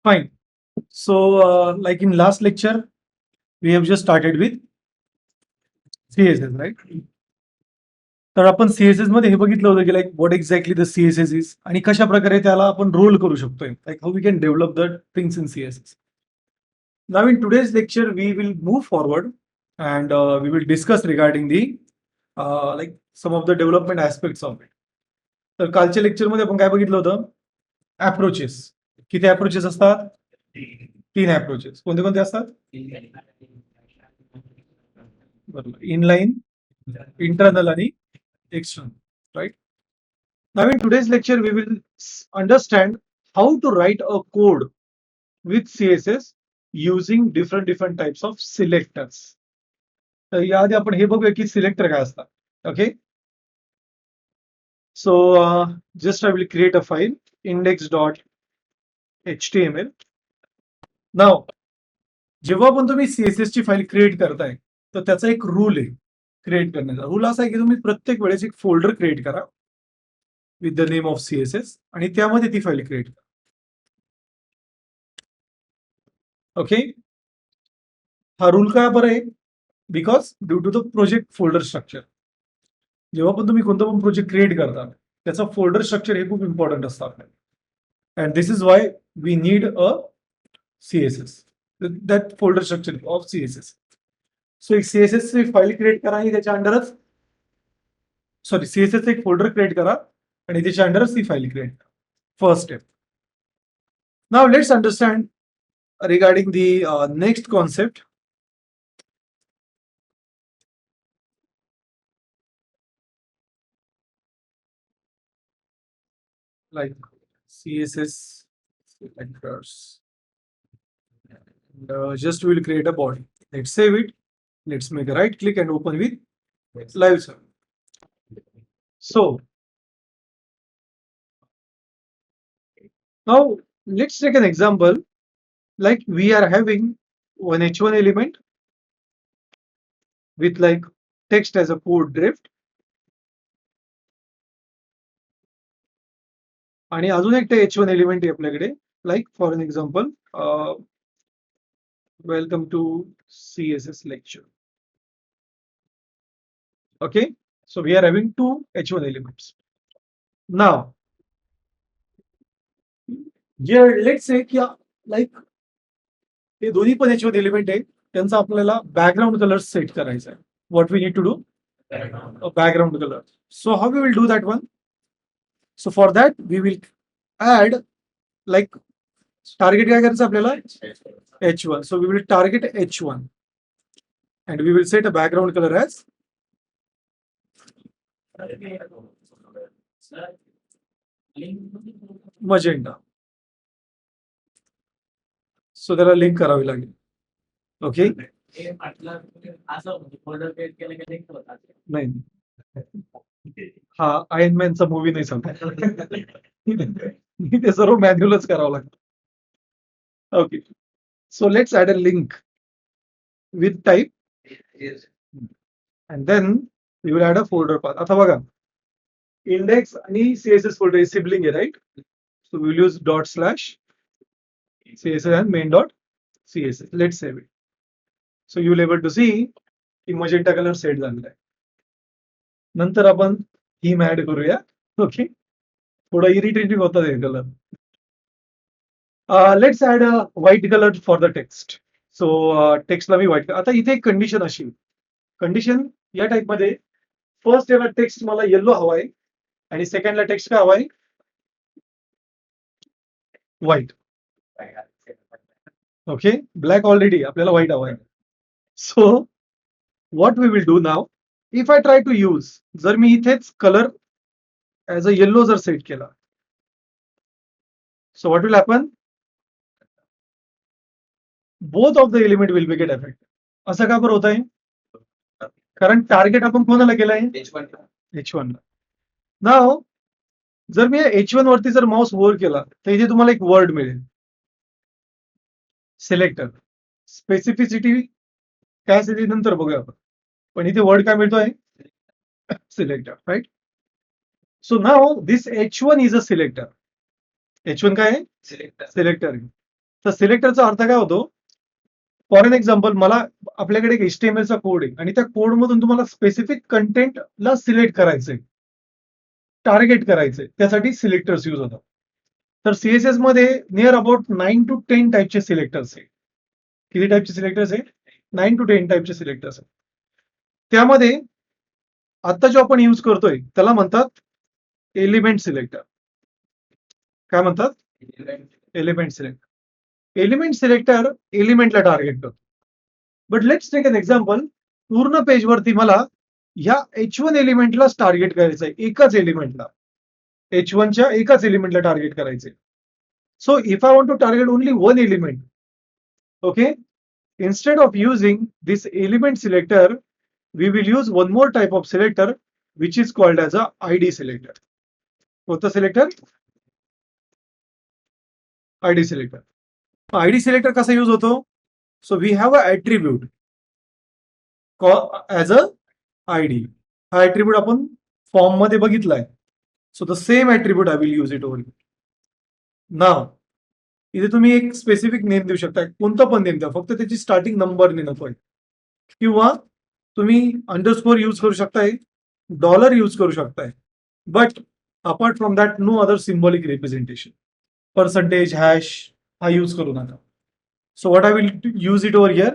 Fine. So, like in last lecture, we have just started with CSS, right? तर आपण CSS मध्ये हे बघितलं होतं की like what exactly the CSS is आणि कशा प्रकारे त्याला आपण रोल करू शकतोय like how we can develop the things in CSS. Now in today's lecture we will move forward and we will discuss regarding the like some of the development aspects of it. तर कालच्या लेक्चरमध्ये आपण काय बघितलं होतं approaches. किती approaches असतात? 3 approaches. कोणते कोणते असतात? बरोबर. इनलाईन, इंटरनल आणि external, right? Now in today's lecture, we will understand how to write a code with CSS using different types of selectors. तर याआधी आपण हे बघूया की सिलेक्टर काय असतात. Okay. So just I will create a file index.html. Now जेव्हा पण तुम्ही सीएसएस ची फाईल क्रिएट करताय तर त्याचा एक रूल आहे क्रिएट करण्याचा. रूल असा आहे की तुम्ही प्रत्येक वेळेस एक फोल्डर क्रिएट करा with the name of CSS आणि त्यामध्ये ती फाईल क्रिएट करा. ओके. हा रूल का बरं आहे? Because due to the project folder structure. जेव्हा पण तुम्ही कोणता पण प्रोजेक्ट क्रिएट करता त्याचा फोल्डर स्ट्रक्चर हे खूप इम्पॉर्टंट असतं आपल्याला. And this is why we need a CSS, that folder structure of CSS. So एक सीएसएस ची फाईल क्रिएट करा आणि त्याच्या अंडरच सीएसएस एक फोल्डर क्रिएट करा आणि त्याच्या अंडरच ती फाईल क्रिएट करा. First step. Now let's understand regarding the next concept. Like CSS selectors. And, just we will create a body. Let's save it. Let's make a right click and open with live server. So now let's take an example. Like we are having one h1 element with like text as a code drift. आणि अजून एक h1 element आहे आपल्याकडे like for an example welcome to CSS lecture. Okay, so we are having two h1 elements. Now here let's say की like हे दोन्ही पण h1 element आहे त्यांचा आपल्याला बॅकग्राऊंड कलर सेट करायचा आहे. What we need to do? Background colour. So how we will do that one? So for that we will add like target काय करायचं आपल्याला? h1. So we will target h1 and we will set a background color as magenta. So त्याला link करावी लागेल. Okay. नाही, हा iron मॅनचा movie नाही सांगत. ते सर्व मॅन्युअलच करावं लागतं. Okay. So let's add a link with type and then we will add a folder path. आता बघा index आणि css folder sibling आहे, right? So we will use ./css and main.css. Let's save it. So you will able to see की magenta color set झालेला आहे. नंतर आपण theme add करूया. ओके. थोडा इरिटेटिंग होता हे colour. Let's add a white colour for the text. So टेक्स्टला मी व्हाईट. आता इथे एक कंडिशन अशी, कंडिशन या टाइप मध्ये फर्स्ट याला टेक्स्ट मला येलो हवाय आणि सेकंडला टेक्स्ट काय हवाय? व्हाईट. ओके. ब्लॅक ऑलरेडी, आपल्याला व्हाईट हवाय. So what we will do now, if I try to use, जर मी इथेच कलर ऍज अ येल्लो जर सेट केला, so what will happen? Both of the element will be get affect. असं का बरं होत आहे? कारण टार्गेट आपण कोणाला केलाय? h1 ला. नाव जर मी h1 वरती जर माउस होल्ड केला तर इथे तुम्हाला एक वर्ड मिळेल, सिलेक्टर. स्पेसिफिसिटी काय असेल नंतर बघूया आपण, पण इथे वर्ड काय मिळतोय? Selector, right? So now this h1 is a selector. h1 काय आहे? सिलेक्टर. तर सिलेक्टरचा अर्थ काय होतो? फॉर एन एक्झाम्पल, मला आपल्याकडे एक HTML चा कोड आहे आणि त्या कोडमधून तुम्हाला स्पेसिफिक कंटेंटला सिलेक्ट करायचंय, टार्गेट करायचंय, त्यासाठी सिलेक्टर्स यूज होतात. तर CSS मध्ये नियर अबाउट 9 to 10 टाईपचे सिलेक्टर्स आहे. किती टाईपचे सिलेक्टर्स आहे? 9 to 10 टाईपचे सिलेक्टर्स आहे. त्यामध्ये आता जो आपण यूज करतोय त्याला म्हणतात एलिमेंट सिलेक्टर. काय म्हणतात? Element selector. एलिमेंट सिलेक्टर एलिमेंटला टार्गेट करतो. But let's take an example. पूर्ण पेजवरती मला ह्या H1 एलिमेंटलाच टार्गेट करायचं आहे, एकाच एलिमेंटला. H1 च्या एकाच एलिमेंटला टार्गेट करायचंय. So if I want to target only one element, okay, instead of using this element selector, we will use one more type of selector which is called as a ID selector. कोणता selector? ID selector. ID selector कसा use होतो? So we have a attribute as a ID. हा attribute आपण form मध्ये बघितलाय. So the same attribute I will use it over. नाव इथे तुम्ही एक स्पेसिफिक नेम देऊ शकता, कोणता पण नेम द्या, फक्त त्याची स्टार्टिंग नंबरने नकोय. किंवा तुम्ही अंडरस्कोर यूज करू शकताय, डॉलर यूज करू शकताय, but apart from that no other symbolic representation. Percentage, hash हा यूज करू नका. So what I will use it over here,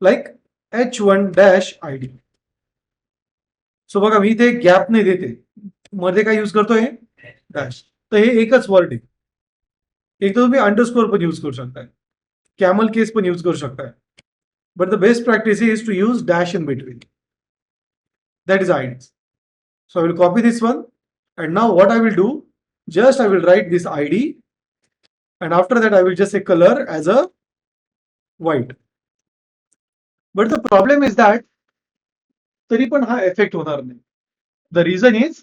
like H1-ID. सो बघा, मी इथे गॅप नाही देते, मध्ये काय यूज करतोय? डॅश. तर हे एकच वर्ड आहे. एक तर तुम्ही अंडरस्कोर पण यूज करू शकताय, कॅमल केस पण यूज करू शकताय, but the best practice is to use dash in between. That is ID. So I will copy this one, and now what I will do, just I will write this ID, and after that I will just say color as a white. But the problem is that तरी पण हा effect होणार नाही. The reason is,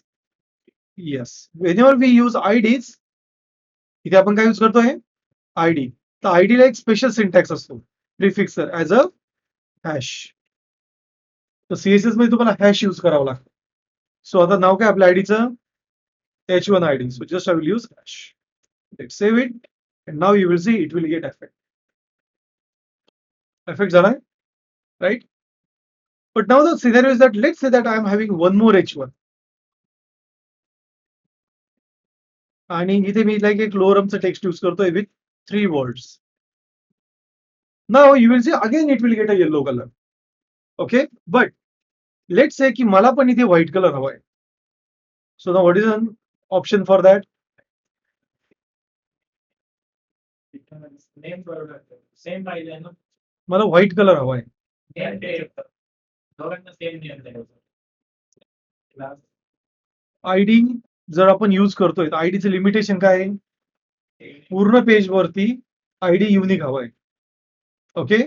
yes, whenever we use IDs, इथे आपण काय use करतोय? ID. तर ID ला एक स्पेशल सिंटॅक्स असतो, प्रिफिक्सर ऍज अ हॅश. तर CSS मध्ये तुम्हाला हॅश यूज करावं लागतं. सो आता नाव काय आपल्या आयडीचं? H1 ID. So just I will use hash. Let's save it, and now you will see it will get effect. Effect झालाय, right? But now the scenario is that let's say that I am having one more H1. आणि इथे मी like एक लोअरमचं text use करतोय with 3 words. Now you will see again it will get a yellow color. Okay, but let's say की मला पण इथे white colour हवाय. So now what is an option for that? Same पाहिजे ना. मला व्हाईट कलर हवाय. दोघांना सेम नियम. आयडी जर आपण यूज करतोय तर आयडीचं लिमिटेशन काय आहे? पूर्ण पेजवरती आयडी युनिक हवाय. ओके,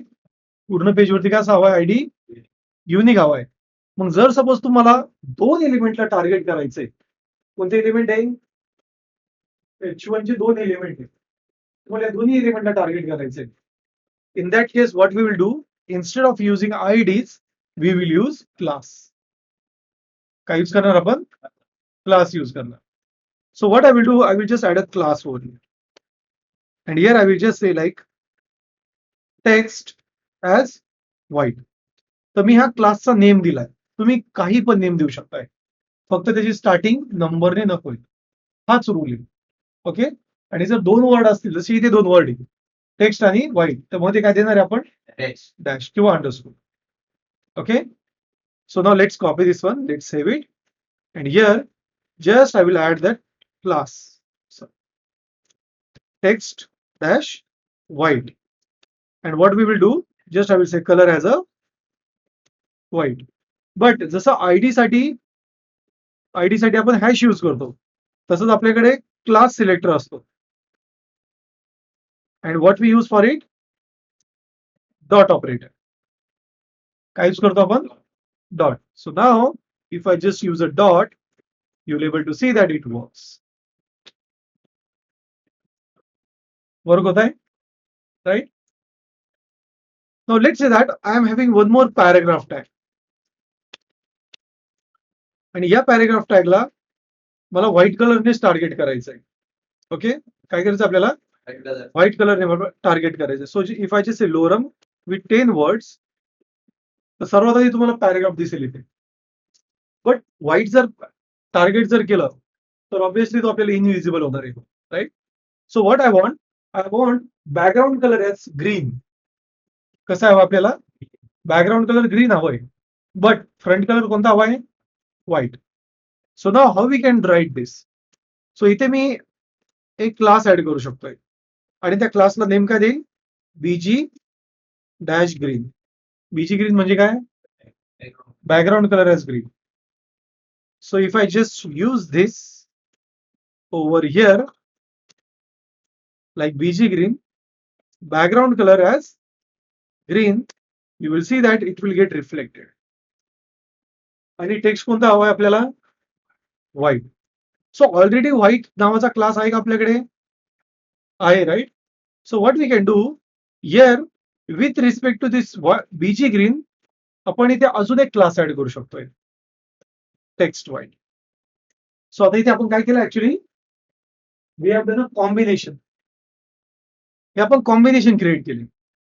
पूर्ण पेजवरती काय हवाय? आयडी युनिक हवाय. मग जर सपोज तुम्हाला दोन एलिमेंटला टार्गेट करायचंय, कोणते एलिमेंट आहे? H1 चे दोन एलिमेंट आहेत, तुम्हाला दोन्ही एलिमेंटला टार्गेट करायचंय. In that case, what we will do, instead of using IDs, we will use class. काय यूज करणार आपण? Class यूज करणार. So what I will do, I will just add a class over here. And here I will just say like text as white. तर मी ह्या क्लासचा name दिलाय. तुम्ही काही पण नेम देऊ शकताय, फक्त त्याची स्टार्टिंग नंबरने नकोय. हाच रूल आहे. ओके, आणि जर दोन वर्ड असतील, जसे इथे दोन वर्ड आहे, टेक्स्ट आणि व्हाईट, तर मध्ये काय देणार आहे आपण? डॅश किंवा underscore. Okay, so now let's copy this one, let's save it, and here just I will add that class. So text dash white, and what we will do, just I will say color as a white. But जसं ID साठी आपण hash use करतो, तसंच आपल्याकडे class selector असतो. And what we use for it? Dot operator. काय use करतो आपण? Dot. So now if I just use a dot, you'll able to see that it works. Work होत आहे, right? Now let's say that I am having one more paragraph tag. आणि या paragraph टॅगला मला white कलरनेच target करायचं आहे. Okay, काय करायचं आपल्याला? व्हाईट कलरने टार्गेट करायचं. So if I just say Loram with 10 words, तर सर्वात आधी तुम्हाला पॅराग्राफ दिसेल इथे. बट व्हाईट जर टार्गेट जर केलं तर ऑब्व्हियसली तो आपल्याला इनविजिबल होणार आहे, right? So what I want background colour as green. कसा हवा आपल्याला? बॅकग्राऊंड कलर ग्रीन हवंय, बट फ्रंट कलर कोणता हवा आहे? White. So now how we can write this? So इथे मी एक क्लास ऍड करू शकतोय आणि त्या क्लासला नेम काय देईल? BG dash green. BG green म्हणजे काय? Background colour as green. So if I just use this over here like BG green, background color as green, you will see that it will get reflected. आणि text कोणता हवा आहे आपल्याला? White. So already white नावाचा class आहे का आपल्याकडे? आहे, right? So what we can do here with respect to this BG green, आपण इथे अजून एक क्लास ऍड करू शकतोय, टेक्स्ट व्हाईट. सो आता इथे आपण काय केलं? Actually we have done a combination. हे आपण कॉम्बिनेशन क्रिएट केले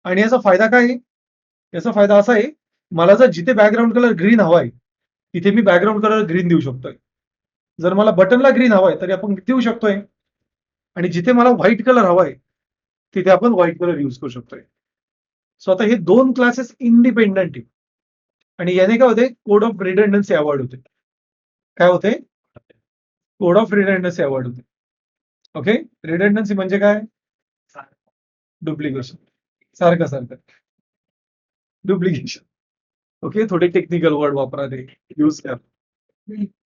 आणि याचा फायदा काय आहे? याचा फायदा असा आहे, मला जर जिथे बॅकग्राऊंड कलर ग्रीन हवाय तिथे मी बॅकग्राऊंड कलर ग्रीन देऊ शकतोय. जर मला बटनला ग्रीन हवाय तरी आपण देऊ शकतोय, आणि जिथे मला व्हाईट कलर हवाय तिथे आपण व्हाईट कलर यूज करू शकतोय. सो आता हे दोन क्लासेस इंडिपेंडंट आहे आणि याने काय होते? कोड ऑफ रिडंडन्सी अवॉइड होते. काय होते? कोड ऑफ रिडंडन्सी अवॉइड होते. ओके, रिडंडन्सी म्हणजे काय? डुप्लिकेशन. सारखं डुप्लिकेशन. ओके, थोडे टेक्निकल वर्ड वापरा, ते यूज करा.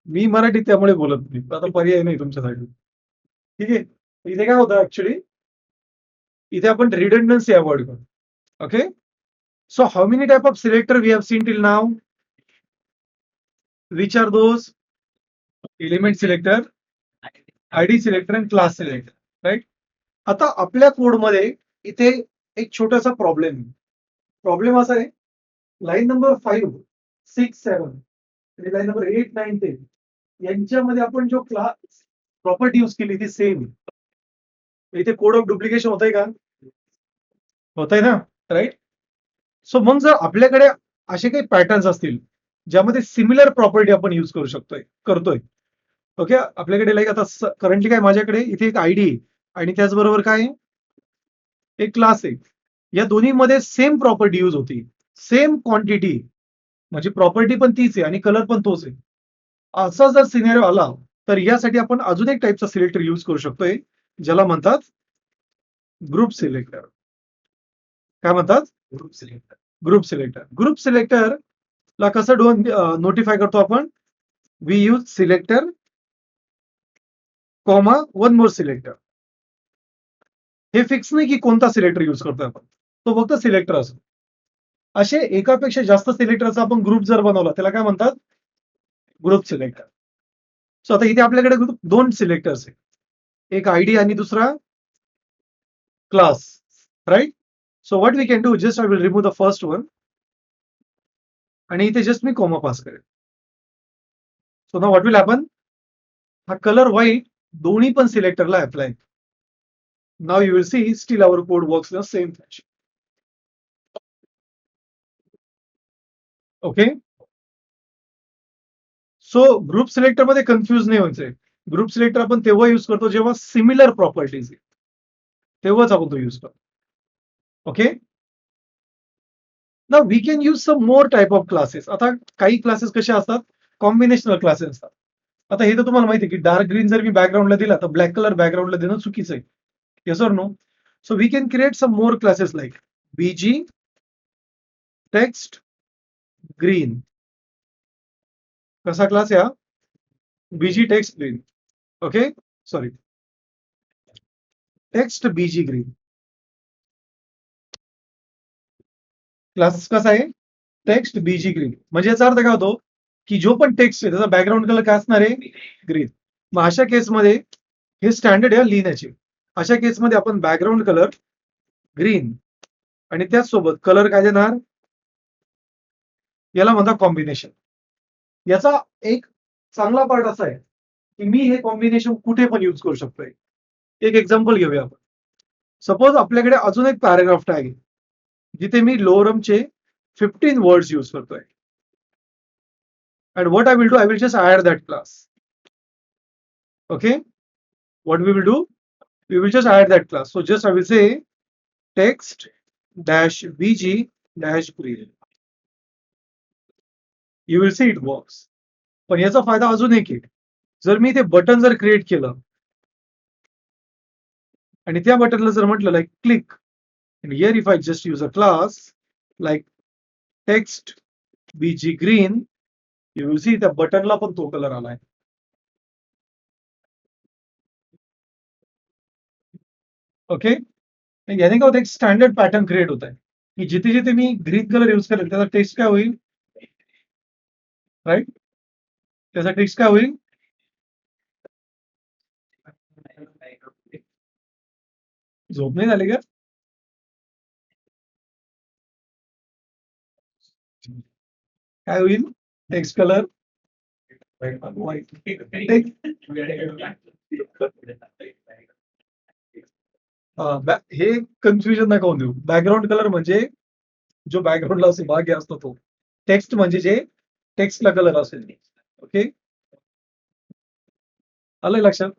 मी मराठीत त्यामुळे बोलत नाही, आता पर्याय नाही तुमच्यासाठी. ठीक आहे, इथे काय होतं ऍक्च्युली, इथे आपण रिडंडन्सी अवॉइड करू. Okay, so how many type of selector we have seen till now? Which are those? Element selector, ID selector आणि क्लास सिलेक्टर, राईट? आता आपल्या कोडमध्ये इथे एक छोटासा प्रॉब्लेम असा आहे, लाईन नंबर 5, 6, 7 आणि लाईन नंबर 8, 9, 10 यांच्यामध्ये आपण जो क्लास प्रॉपर्टी यूज केली ती सेम. इथे कोड ऑफ डुप्लिकेशन होतंय का? होतंय ना, राईट? सो मग जर आपल्याकडे असे काही पॅटर्न्स असतील ज्यामध्ये सिमिलर प्रॉपर्टी आपण यूज करतोय. ओके, आपल्याकडे लाईक आता करंटली काय, माझ्याकडे इथे एक आयडी आहे आणि त्याचबरोबर काय आहे? एक क्लास आहे. या दोन्हीमध्ये सेम प्रॉपर्टी यूज होती, सेम क्वांटिटी, म्हणजे प्रॉपर्टी पण तीच आहे आणि कलर पण तोच आहे. असा जर सिनेरिओ आला तर यासाठी आपण अजून एक टाईपचा सिलेक्टर यूज करू शकतोय, ज्याला म्हणतात ग्रुप सिलेक्टर. काय म्हणतात? Group selector. ग्रुप सिलेक्टर ला कसं नोटिफाय करतो आपण? We use selector comma one more selector. हे फिक्स नाही की कोणता सिलेक्टर यूज करतोय आपण, तो फक्त सिलेक्टर असतो. असे एकापेक्षा जास्त सिलेक्टरचा आपण ग्रुप जर बनवला त्याला काय म्हणतात? Group selector. सो आता इथे आपल्याकडे दोन सिलेक्टर्स आहेत, एक आयडी आणि दुसरा class, right? So what we can do, just I will remove the first one आणि इथे जस्ट मी कॉमा पास करेल. So now what will happen, हा कलर व्हाईट दोन्ही पण सिलेक्टरला apply. Now you will see still our code works in the same fashion. Okay, so group selector मध्ये confuse नाही व्हायचंय. ग्रुप सिलेक्टर आपण तेव्हा यूज करतो जेव्हा सिमिलर प्रॉपर्टीज आहे, तेव्हाच आपण तो यूज करतो. Okay, now we can use some more type of classes. आता काही क्लासेस कसे असतात? कॉम्बिनेशनल क्लासेस असतात. आता हे तर तुम्हाला माहिती आहे की डार्क ग्रीन जर मी बॅकग्राऊंडला दिला तर ब्लॅक कलर बॅकग्राऊंडला देणं चुकीचं आहे. Yes or no? So we can create some more classes like BG text green. कसा क्लास या? BG text green. Okay, sorry, text BG green. Class कसा आहे? Text BG green. म्हणजे याचा अर्थ काय होतो की जो पण टेक्स्ट आहे त्याचा बॅकग्राऊंड कलर काय असणार आहे? ग्रीन. मग अशा केसमध्ये हे स्टँडर्ड आहे लिहिण्याचे. अशा केसमध्ये आपण बॅकग्राऊंड कलर ग्रीन आणि त्याचसोबत कलर काय देणार? याला म्हणतात कॉम्बिनेशन. याचा एक चांगला पार्ट असा आहे की मी हे कॉम्बिनेशन कुठे पण यूज करू शकतोय. एक एक्झाम्पल घेऊया आपण. सपोज आपल्याकडे अजून एक पॅराग्राफ टॅग आहे जिथे मी लोअरमचे 15 वर्ड्स यूज करतोय. And what I will do, I will just add that class. Okay, what we will do, we will just add that class. So just I will say text dash bg dash green. You will see it works. पण याचा फायदा अजून एक आहे, जर मी ते button जर create केलं आणि त्या बटनला जर म्हटलं like click, and here if I just use a class like text bg green, you will see त्या बटनला पण तो कलर आलाय. ओके, याने काय होतं, एक स्टँडर्ड पॅटर्न क्रिएट होत आहे की जिथे जिथे मी ग्रीन कलर यूज करेल त्याचा टेक्स्ट काय होईल, राईट, त्याचा टेक्स्ट काय होईल, झोप नाही झाली का, काय होईल, टेक्स्ट कलर व्हाईट. हे कन्फ्युजन नका होऊन देऊ. बॅकग्राऊंड कलर म्हणजे जो बॅकग्राऊंडला असे भाग असतो तो, टेक्स्ट म्हणजे जे टेक्स्टला कलर असेल. ओके, आलंय लक्षात,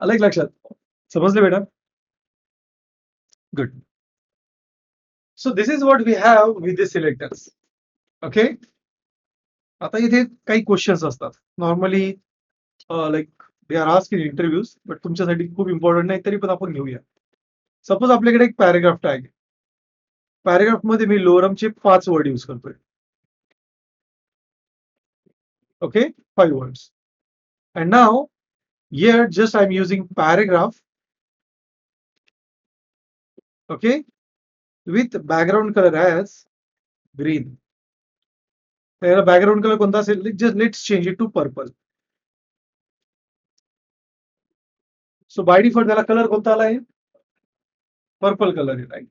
आलंय लक्षात, समजले बेटा, good. So this is what we have with the selectors. Okay, आता इथे काही क्वेश्चन्स असतात normally, like they are asked in interviews, but तुमच्यासाठी खूप इम्पॉर्टंट नाही तरी पण आपण घेऊया. सपोज आपल्याकडे एक पॅराग्राफ टॅग आहे, पॅराग्राफ मध्ये मी लोअरमचे 5 वर्ड यूज करतोय. Okay, 5 words. And now here just I'm using paragraph, okay, with background color as green. त्याला बॅकग्राऊंड कलर कोणता असेल, just let's change it to purple. So by default त्याला colour कोणता आलाय, purple colour आहे, right,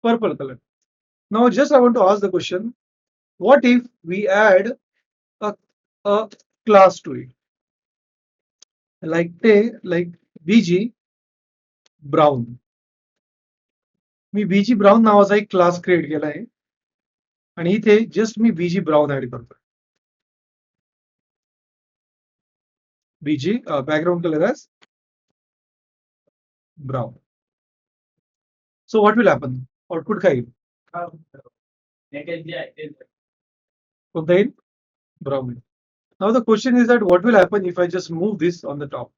purple colour. Now just I want to ask the question, what if we add a class to it, like bg brown. मी BG brown नावाचा एक class create केला आहे आणि इथे जस्ट मी बीजी ब्राऊन ऍड करतोय. BG background colour as brown. So what will happen, output काय येईल, कोणता येईल, brown. Now the question is that what will happen if I just move this on the top.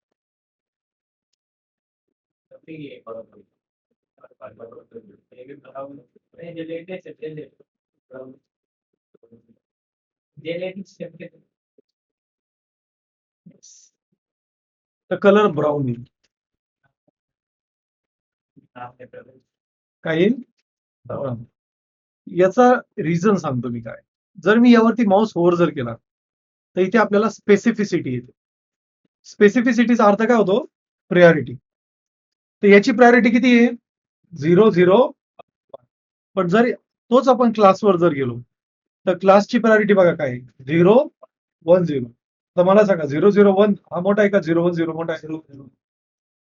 The colour brown येईल, काय येईल, brown. याचा reason सांगतो मी काय. जर मी यावरती माऊस होवर जर केला तर इथे आपल्याला स्पेसिफिसिटी येते. स्पेसिफिसिटीचा अर्थ काय होतो, प्रायोरिटी. तर याची प्रायोरिटी किती आहे, 0 0. पण जर तोच आपण क्लासवर जर गेलो तर क्लासची प्रायोरिटी बघा काय, 0 1 0. तर मला सांगा 0 0 1 हा मोठा आहे का 0 1 0 मोठा आहे.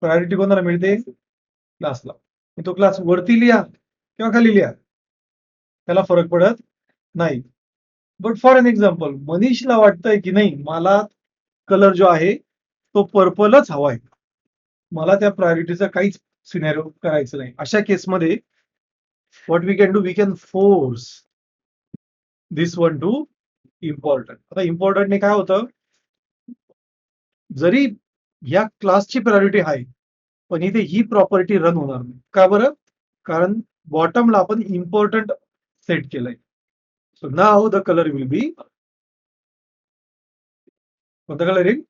प्रायोरिटी कोणाला मिळते, क्लासला. तो क्लास वरती लिहा किंवा खाली लिहा त्याला फरक पडत नाही. बट फॉर एन एक्झाम्पल, मनीषला वाटतंय की नाही मला कलर जो आहे तो पर्पलच हवा आहे, मला त्या प्रायोरिटीचा काहीच सिनेरिओ करायचं नाही. अशा केसमध्ये what we can do, we can force this one to important. आता इम्पॉर्टंटने काय होतं, जरी या क्लासची प्रायोरिटी आहे पण इथे ही प्रॉपर्टी रन होणार नाही. का बरं, कारण बॉटमला आपण इम्पॉर्टंट सेट केलंय. So now the colour will be, कोणता कलर येईल,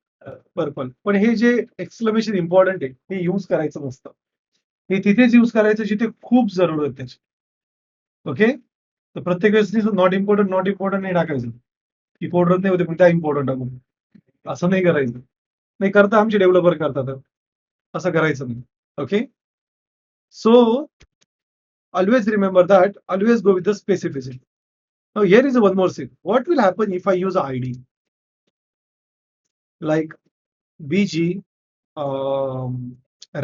पर्पल. पण हे जे एक्सक्लेमेशन इम्पॉर्टंट आहे हे यूज करायचं नसतं, हे तिथेच यूज करायचं जिथे खूप जरूरत त्याची. ओके, तर प्रत्येक वेळेस नॉट इम्पॉर्टंट नाही टाकायचं, इम्पॉर्टंट नाही होते पण त्या इम्पॉर्टंट टाकून, असं नाही करायचं. नाही करता, आमचे डेव्हलपर करतात, असं करायचं नाही. Okay, so always remember that, always go with the specificity. Now here is one more thing, what will happen if I use id like bg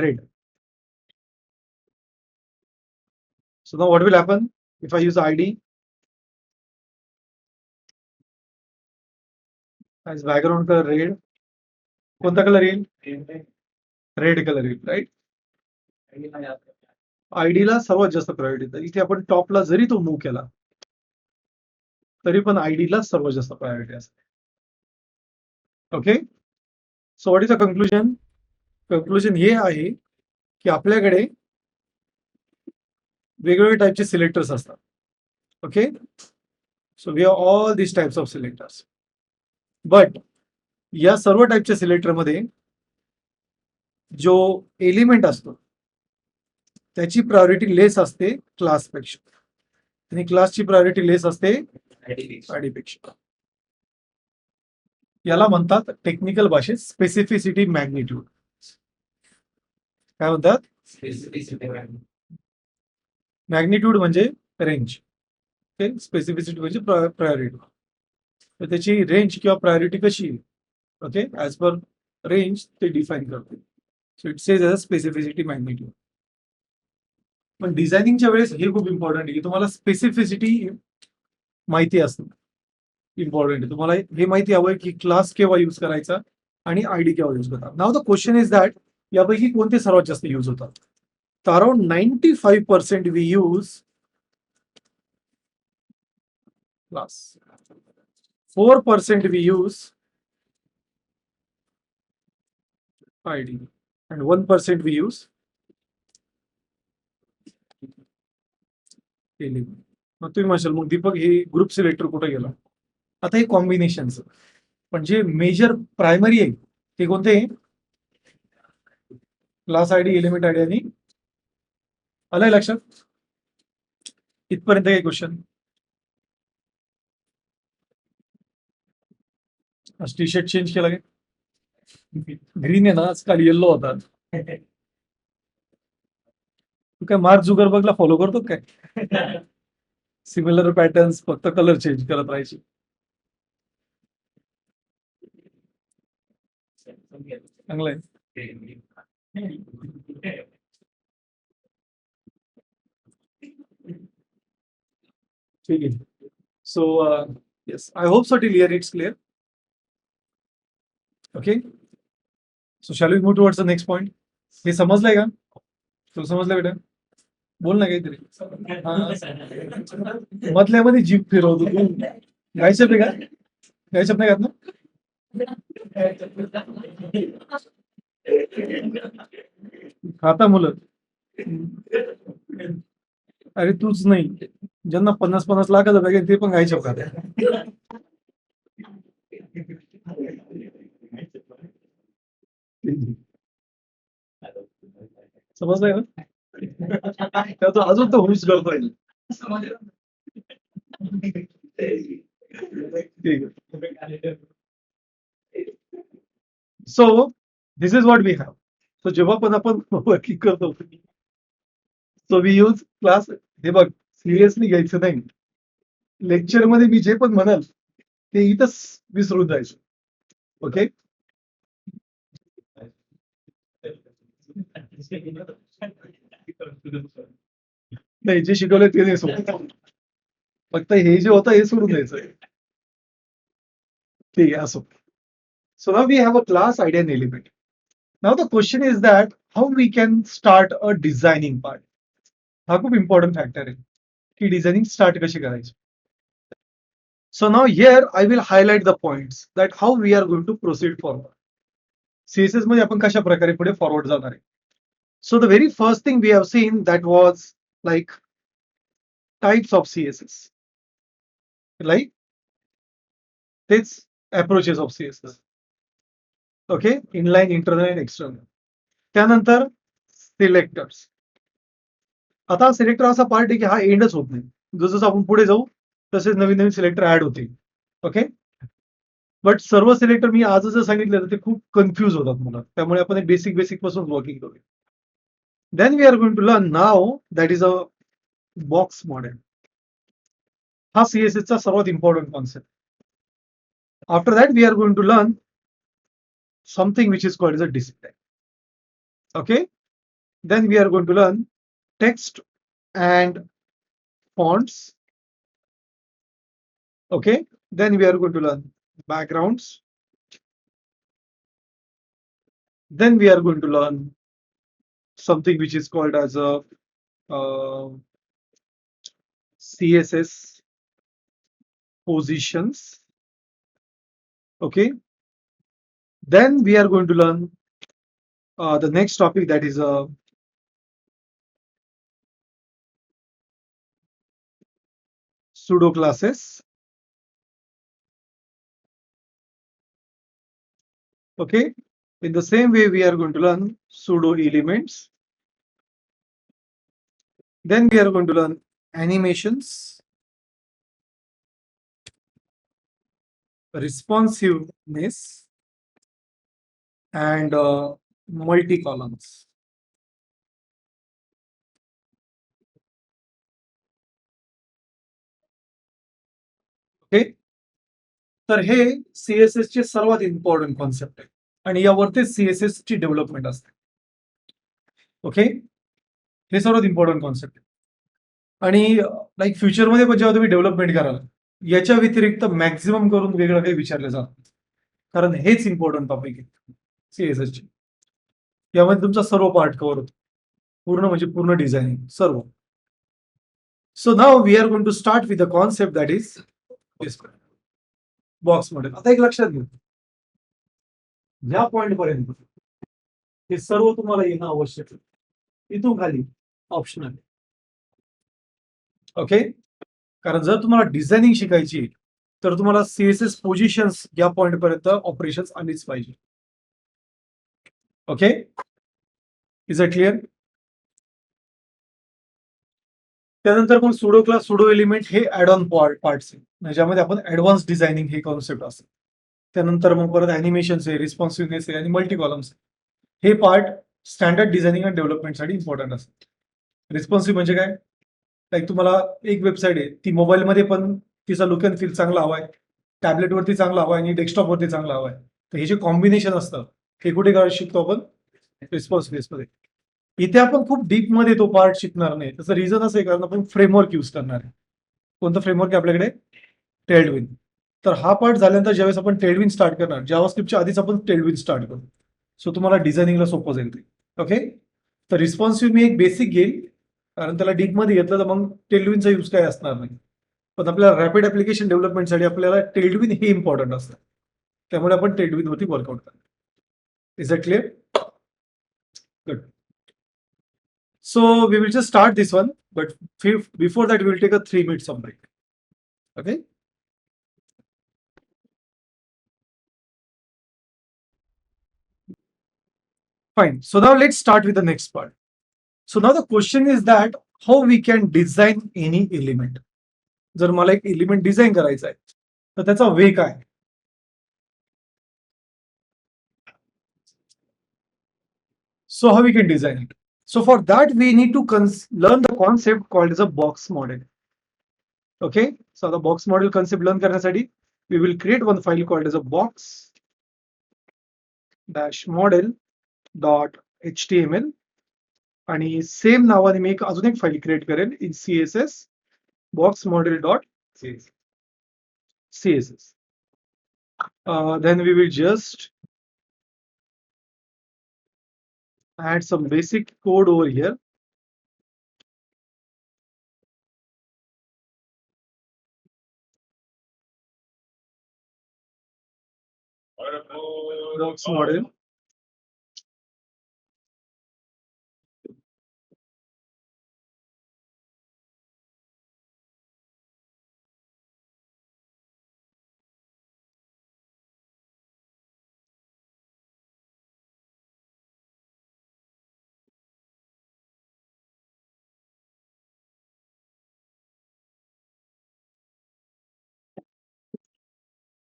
red. So now what will happen if I use ID as background color red? कोणता colour येईल? Red colour येईल, right? आयडीला सर्वात जास्त priority. तर इथे आपण टॉपला जरी तो मूव्ह केला तरी पण आयडीला सर्वात जास्त प्रायोरिटी असते. Okay, so what is the conclusion? Conclusion हे आहे की आपल्याकडे वेगवेगळ्या टाईपचे सिलेक्टर्स असतात. Okay, so we have all this types of selectors, but या सर्व टाईपच्या सिलेक्टरमध्ये जो एलिमेंट असतो त्याची प्रायोरिटी लेस असते क्लासपेक्षा, आणि क्लासची प्रायोरिटी लेस असते आयडीपेक्षा. याला म्हणतात टेक्निकल भाषेत स्पेसिफिसिटी मॅग्निट्यूड. काय म्हणतात? मॅग्निट्यूड म्हणजे रेंज, स्पेसिफिसिटी म्हणजे प्रायोरिटी. तर त्याची रेंज किंवा प्रायोरिटी कशी आहे? ओके, ऍज पर रेंज ते डिफाईन करते. So it says as specificity magnitude. पण डिझायनिंगच्या वेळेस हे खूप इम्पॉर्टंट आहे की तुम्हाला स्पेसिफिसिटी माहिती असणं इम्पॉर्टंट आहे. तुम्हाला हे माहिती हवंय की क्लास केव्हा यूज करायचा आणि आयडी केव्हा यूज करतात. Now the question is that यापैकी कोणते सर्वात जास्त यूज होतात? तर around 95% we use class, 4% we use ID, and 1% we use element. मग तुम्ही म्हणशाल मग दीपक हे ग्रुप सिलेक्टर कुठे गेला? आता हे कॉम्बिनेशनचं, पण जे मेजर प्रायमरी आहे ते कोणते? क्लास आयडी, एलिमेंट आयडी आणि आलंय लक्षात? इथपर्यंत काही क्वेश्चन? टी शर्ट चेंज केला काय? ग्रीन आहे ना, आजकाल येल्लो होता. तू काय मार्क झुकरबर्गला फॉलो करतो काय? सिमिलर पॅटर्न्स, फक्त कलर चेंज करत राहायची. चांगलं आहे. ठीक आहे. So yes, I hope so till here it's clear. Okay, so shall we move towards the next point. हे समजलंय का? तुला समजलं बेटा? बोल ना काहीतरी. मधल्यामध्ये जीप फिरवतो तू. गायचप आहे का? गायचप नाही घात ना? खाता मुलं. अरे तूच नाही, ज्यांना 50-50 लाखाचा बॅग आहे ते पण गायचप खातात. समजलंय ना? त्याचं अजून तो हुश करतोय. So this is what we have. So जेव्हा पण आपण वर्किंग करतो, सो वी यूज क्लास. हे बघ, सिरियसली घ्यायचं नाही. लेक्चर मध्ये मी जे पण म्हणाल ते इथंच विसरून जायचं. ओके, नाही जे शिकवलंय ते नाही सोडून, फक्त हे जे होतं हे सोडून द्यायचं. ठीक आहे, असो. So now we have a class ID and element. Now the question is that how we can start a designing part. हा खूप important factor आहे की डिझायनिंग स्टार्ट कशी करायची. So now here I will highlight the points that how we are going to proceed forward. CSS मध्ये आपण कशा प्रकारे पुढे फॉरवर्ड जाणार आहे. So the very first thing we have seen that was like types of CSS, like this approaches of CSS. Okay, inline, internal आणि external. त्यानंतर selectors. आता सिलेक्टर असा पार्ट आहे की हा एंडच होत नाही. जसं आपण पुढे जाऊ तसेच नवीन नवीन सिलेक्टर ऍड होतील. ओके, बट सर्व सिलेक्टर मी आजच जर सांगितलं तर ते खूप कन्फ्युज होतात मला. त्यामुळे आपण एक बेसिक पासून वर्किंग करूया. Then we are going to learn now that is a box model. हा CSS चा सर्वात important concept. After that we are going to learn something which is called as a display. Okay, then we are going to learn text and fonts. Okay, then we are going to learn backgrounds. Then we are going to learn something which is called as a CSS positions. Okay, then we are going to learn the next topic, that is pseudo classes. Okay, in the same way we are going to learn pseudo elements. Then we are going to learn animations, responsiveness, and multi columns. Okay, तर हे CSS चे सर्वात important concept आहे आणि यावरती CSS ची development असते. Okay, हे सर्वात इम्पॉर्टंट कॉन्सेप्ट आहे आणि लाईक फ्युचरमध्ये पण जेव्हा तुम्ही डेव्हलपमेंट कराल याच्या व्यतिरिक्त मॅक्झिमम करून वेगळं काही विचारलं जात, कारण हेच इम्पॉर्टंट टॉपिक आहे सीएसएस चे. यामध्ये तुमचा सर्व पार्ट कव्हर होतो, पूर्ण म्हणजे पूर्ण डिझायनिंग सर्व. So now we are going to start with the concept that is box model. आता एक लक्षात घ्या, या पॉइंट पर्यंत हे सर्व तुम्हाला येणं आवश्यक आहे. इथून खाली ऑप्शनल. ओके, कारण जर तुम्हाला डिझायनिंग शिकायची तर तुम्हाला सीएसएस पोझिशन्स या पॉइंट पर्यंत ऑपरेशन्स आलीच पाहिजे. Okay, is it clear? त्यानंतर मग सुडो क्लास, सुडो एलिमेंट हे ऍड ऑन पार्ट्स आहे, ज्यामध्ये आपण ऍडव्हान्स डिझायनिंग हे कॉन्सेप्ट असते. त्यानंतर मग परत अॅनिमेशन्स आहे, रिस्पॉन्सिव्हनेस आहे आणि मल्टी कॉलम्स. हे पार्ट स्टँडर्ड डिझायनिंग आणि डेव्हलपमेंटसाठी इम्पॉर्टंट असतात. रिस्पॉन्सिव्ह म्हणजे काय, लाईक तुम्हाला एक वेबसाईट आहे, ती मोबाईलमध्ये पण तिचा लुक अँड फील चांगला हवा आहे, टॅबलेटवरती चांगला हवा आहे आणि डेस्कटॉपवरती चांगला हवा आहे. तर हे जे कॉम्बिनेशन असतं हे कुठे शिकतो आपण, रिस्पॉन्सिव्हनेसमध्ये. इथे आपण खूप डीप मध्ये तो पार्ट शिकणार नाही. त्याचं रिझन असं आहे कारण आपण फ्रेमवर्क यूज करणार आहे. कोणतं फ्रेमवर्क आहे आपल्याकडे, टेल्डविन. तर हा पार्ट झाल्यानंतर ज्यावेळेस आपण टेल्डविन स्टार्ट करणार, जावास्क्रिप्टच्या आधीच आपण टेल्डविन स्टार्ट करू. सो तुम्हाला डिझायनिंगला सोपं जाईल ते. ओके, तर रिस्पॉन्सिव्ह मी एक बेसिक घेईल, कारण त्याला डीप मध्ये घेतलं तर मग टेल्डविनचा यूज काय असणार नाही. पण आपल्याला रॅपिड ऍप्लिकेशन डेव्हलपमेंटसाठी आपल्याला टेल्डविन हे इम्पॉर्टंट असतं, त्यामुळे आपण टेल्डविन वरती वर्कआउट करतो. Is it clear? Good. So we will just start this one, but before that we will take a 3 minutes of break. Okay. Fine. So now let's start with the next part. So now the question is that how we can design any element. जर मला एक element design करायचा आहे तर त्याचा वे काय. So how we can design it? So for that we need to learn the concept called as a box model. Okay, so the box model concept learn करण्यासाठी we will create one file called as a box dash model dot html आणि same नावाने मी अजून एक file create करेल in css box model dot css. Then we will just add some basic code over here. Box model.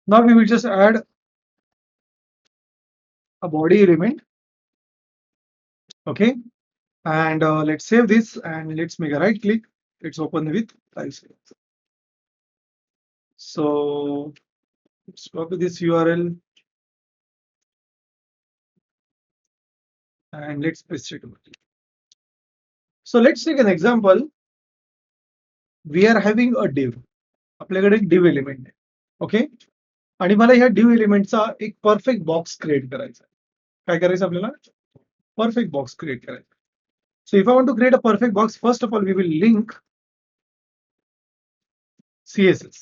Now we will just add a body element. Okay, and let's save this and let's make a right click. Let's open with TypeScript. So let's copy this URL and let's paste it over. So let's take an example. We are having a div. आपल्याकडे एक div element आहे. Okay, आणि मला ह्या div एलिमेंटचा एक perfect box create करायचा आहे. काय करायचं आपल्याला? परफेक्ट बॉक्स क्रिएट करायचा. So if I want to create a perfect box, first of all, we will link CSS.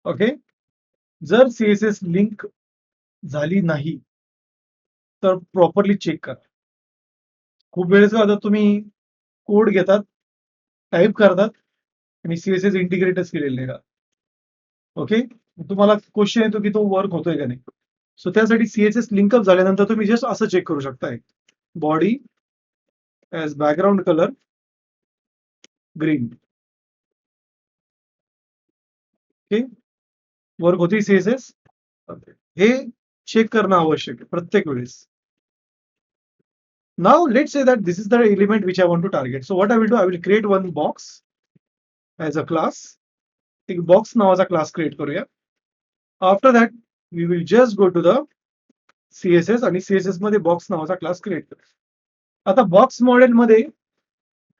Okay, जर CSS लिंक झाली नाही तर प्रॉपरली चेक करा. खूप वेळेस आता तुम्ही कोड घेतात, टाईप करतात आणि CSS इंटिग्रेटच केलेलं नाही का. ओके, तुम्हाला क्वेश्चन येतो की तो वर्क होतोय का नाही. सो त्यासाठी CSS लिंकअप झाल्यानंतर तुम्ही जस्ट असं चेक करू शकताय, body as background colour green. Okay, work होती CSS, हे चेक करणं आवश्यक आहे प्रत्येक वेळेस. Now let's say that this is the element which I want to target. So what I will do, I will create one box as a class. एक box नावाचा class create करूया. After that we will just go to the CSS आणि CSS मध्ये box नावाचा class create करू. आता box model मध्ये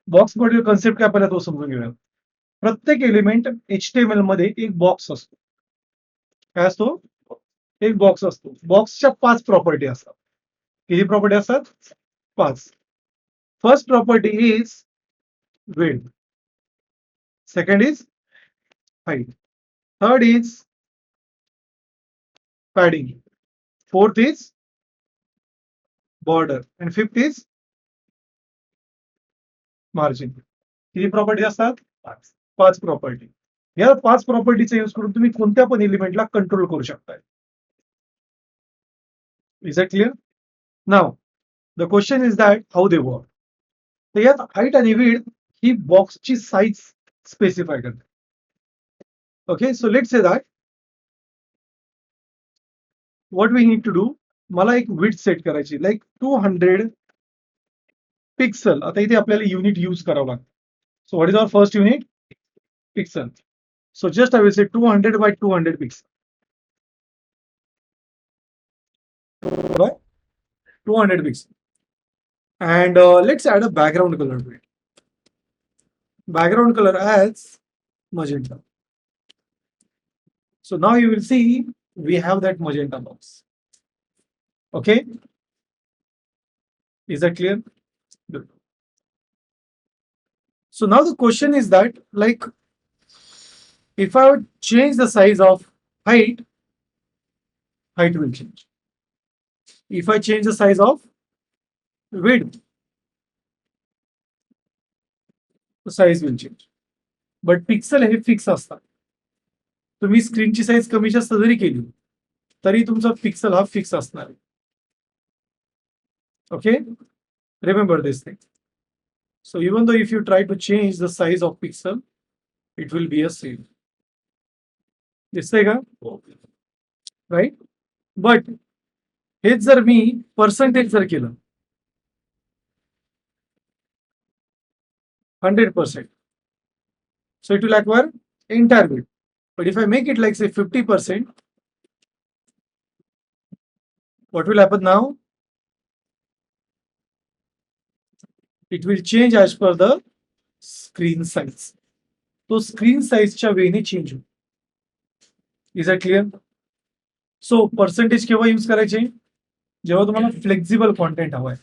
box model concept काय आपल्याला तो समजून घेऊया. प्रत्येक एलिमेंट HTML मध्ये एक बॉक्स असतो. काय असतो? एक बॉक्स असतो. बॉक्सच्या 5 प्रॉपर्टी असतात. किती प्रॉपर्टी असतात? 5. First property is width. Second is height. Third is padding. Fourth is border. And fifth is margin. किती प्रॉपर्टी असतात? 5 प्रॉपर्टी. या 5 प्रॉपर्टीचा यूज करून तुम्ही कोणत्या पण एलिमेंटला कंट्रोल करू शकताय. Is it clear? Now the question is that how they work. तर यात हाईट आणि विड्थ ही बॉक्सची साईज स्पेसिफाय करते. Okay, so let's say that what we need to do, मला एक विड्थ सेट करायची लाईक 200 पिक्सल. आता इथे आपल्याला युनिट यूज करावं लागतं. So what is our first unit? Pixel. So just I will say 200 by 200 pixels. Right? 200 pixels. And let's add a background color to it. Background color as magenta. So now you will see we have that magenta box. Okay? Is that clear? Good. So now the question is that, like, if I would change the size of height, height will change. If I change the size of width, the size will change. But pixel हे fix असतात. तुम्ही स्क्रीनची size कमी जास्त जरी केली तरी तुमचा pixel हा फिक्स असणार आहे. Okay, remember this thing. So even though if you try to change the size of pixel, it will be a same. दिसतंय का? राईट. बट हेच जर मी पर्सेंटेज जर केलं 100%, so it will acquire entire width. But if I make it like say 50%, what will happen now? It will change as per the screen size. तो screen साईजच्या वेने change होईल. Is that clear? So percentage केव्हा use करायचे? जेव्हा तुम्हाला flexible content हवं आहे.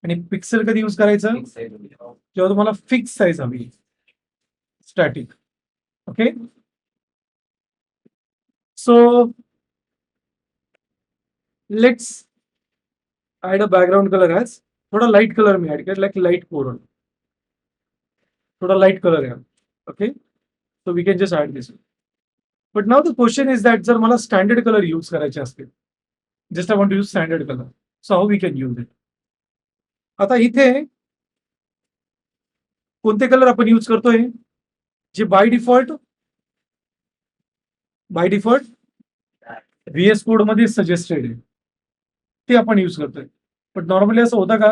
आणि पिक्सल कधी यूज करायचं? जेव्हा तुम्हाला फिक्स साईज हवी, static. Okay, so let's add a background colour as थोडा लाईट कलर मी ऍड केला, लाईक लाईट कोरल. थोडा लाईट कलर आहे. Okay, so we can just add this. But now the question is that जर मला standard colour use करायचे असतील, just I want to use standard colour, so how we can use it. आता इथे कोणते कलर आपण यूज करतोय? जे बाय डिफॉल्ट VS कोड मध्ये सजेस्टेड आहे ते आपण यूज करतोय. बट नॉर्मली असं होतं का?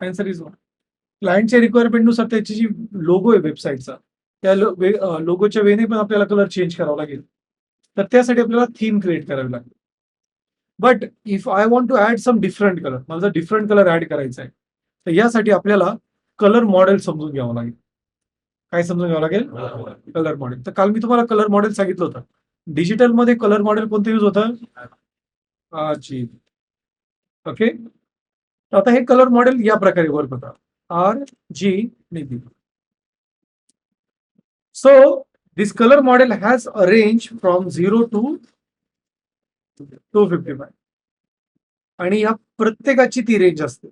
Answer is no. क्लायंटच्या रिक्वायरमेंटनुसार त्याची जी लोगो आहे वेबसाईटचा, त्या लोगोच्या वेने पण आपल्याला कलर चेंज करावा लागेल. तर त्यासाठी आपल्याला थीम क्रिएट करावी लागेल. But if I want to add some different colour, मला जर डिफरंट कलर ऍड करायचा आहे, तर यासाठी आपल्याला कलर मॉडेल समजून घ्यावं लागेल. काय समजून घ्यावं लागेल? Colour model. तर काल मी तुम्हाला कलर मॉडेल सांगितलं होतं. डिजिटल मध्ये कलर मॉडेल कोणतं यूज होतं? RGB. ओके. आता हे कलर मॉडेल या प्रकारे वर्क होतं. RGB. So this color model has a range from 0 to 255. आणि या प्रत्येकाची ती रेंज असते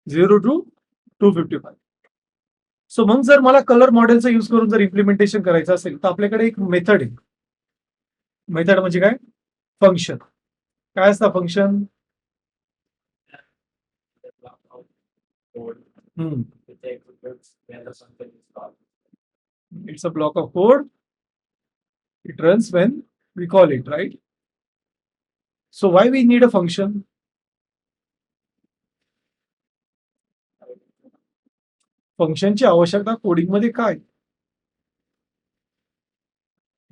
0 टू 255. सो मग जर मला कलर मॉडेलचा यूज करून जर इम्प्लिमेंटेशन करायचं असेल तर आपल्याकडे एक मेथड आहे. मेथड म्हणजे काय? फंक्शन. काय असतं function? It's a block of code. It runs when we call it, right? So why we need a function? फंक्शनची आवश्यकता कोडिंग मध्ये काय?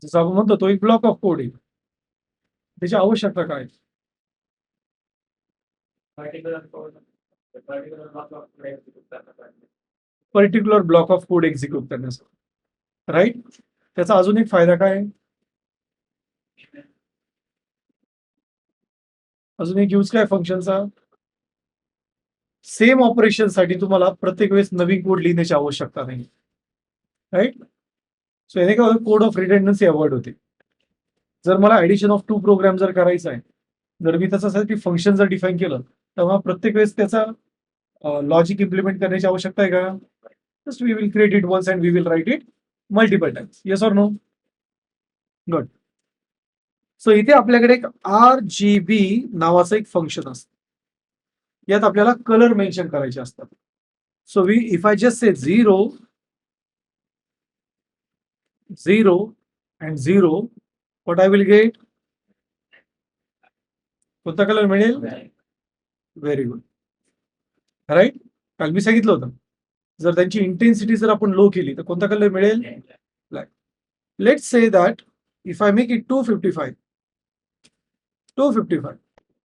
जसं आपण म्हणतो तो एक ब्लॉक ऑफ कोड आहे. त्याची आवश्यकता काय? Particular block of code execute करण्यासाठी, राईट? त्याचा अजून एक फायदा काय? अजून एक यूज काय फंक्शनचा? सेम ऑपरेशन साठी तुम्हाला प्रत्येक वेळेस नवीन कोड लिहिण्याची आवश्यकता नाही, राईट? सो याने काय कोड ऑफ रिडंडन्सी अवॉइड होते. जर मला ऍडिशन ऑफ 2 प्रोग्राम जर करायचा आहे, जर मी त्याच्यासाठी फंक्शन जर डिफाईन केलं तर मग प्रत्येक वेळेस त्याचा लॉजिक इम्प्लिमेंट करण्याची आवश्यकता आहे का? Just we will create it once and we will write it multiple times. Yes or no? Good. So इथे आपल्याकडे एक RGB नावाचं एक फंक्शन असतं. यात आपल्याला कलर मेन्शन करायचे असतात. So we if I just say 0 0 and 0, what I will get? कोणता कलर मिळेल? Very good, right? काल मी सांगितलं होतं जर त्यांची इंटेन्सिटी जर आपण लो केली तर कोणता कलर मिळेल? Black. Let's say that if आय मेक इट 255.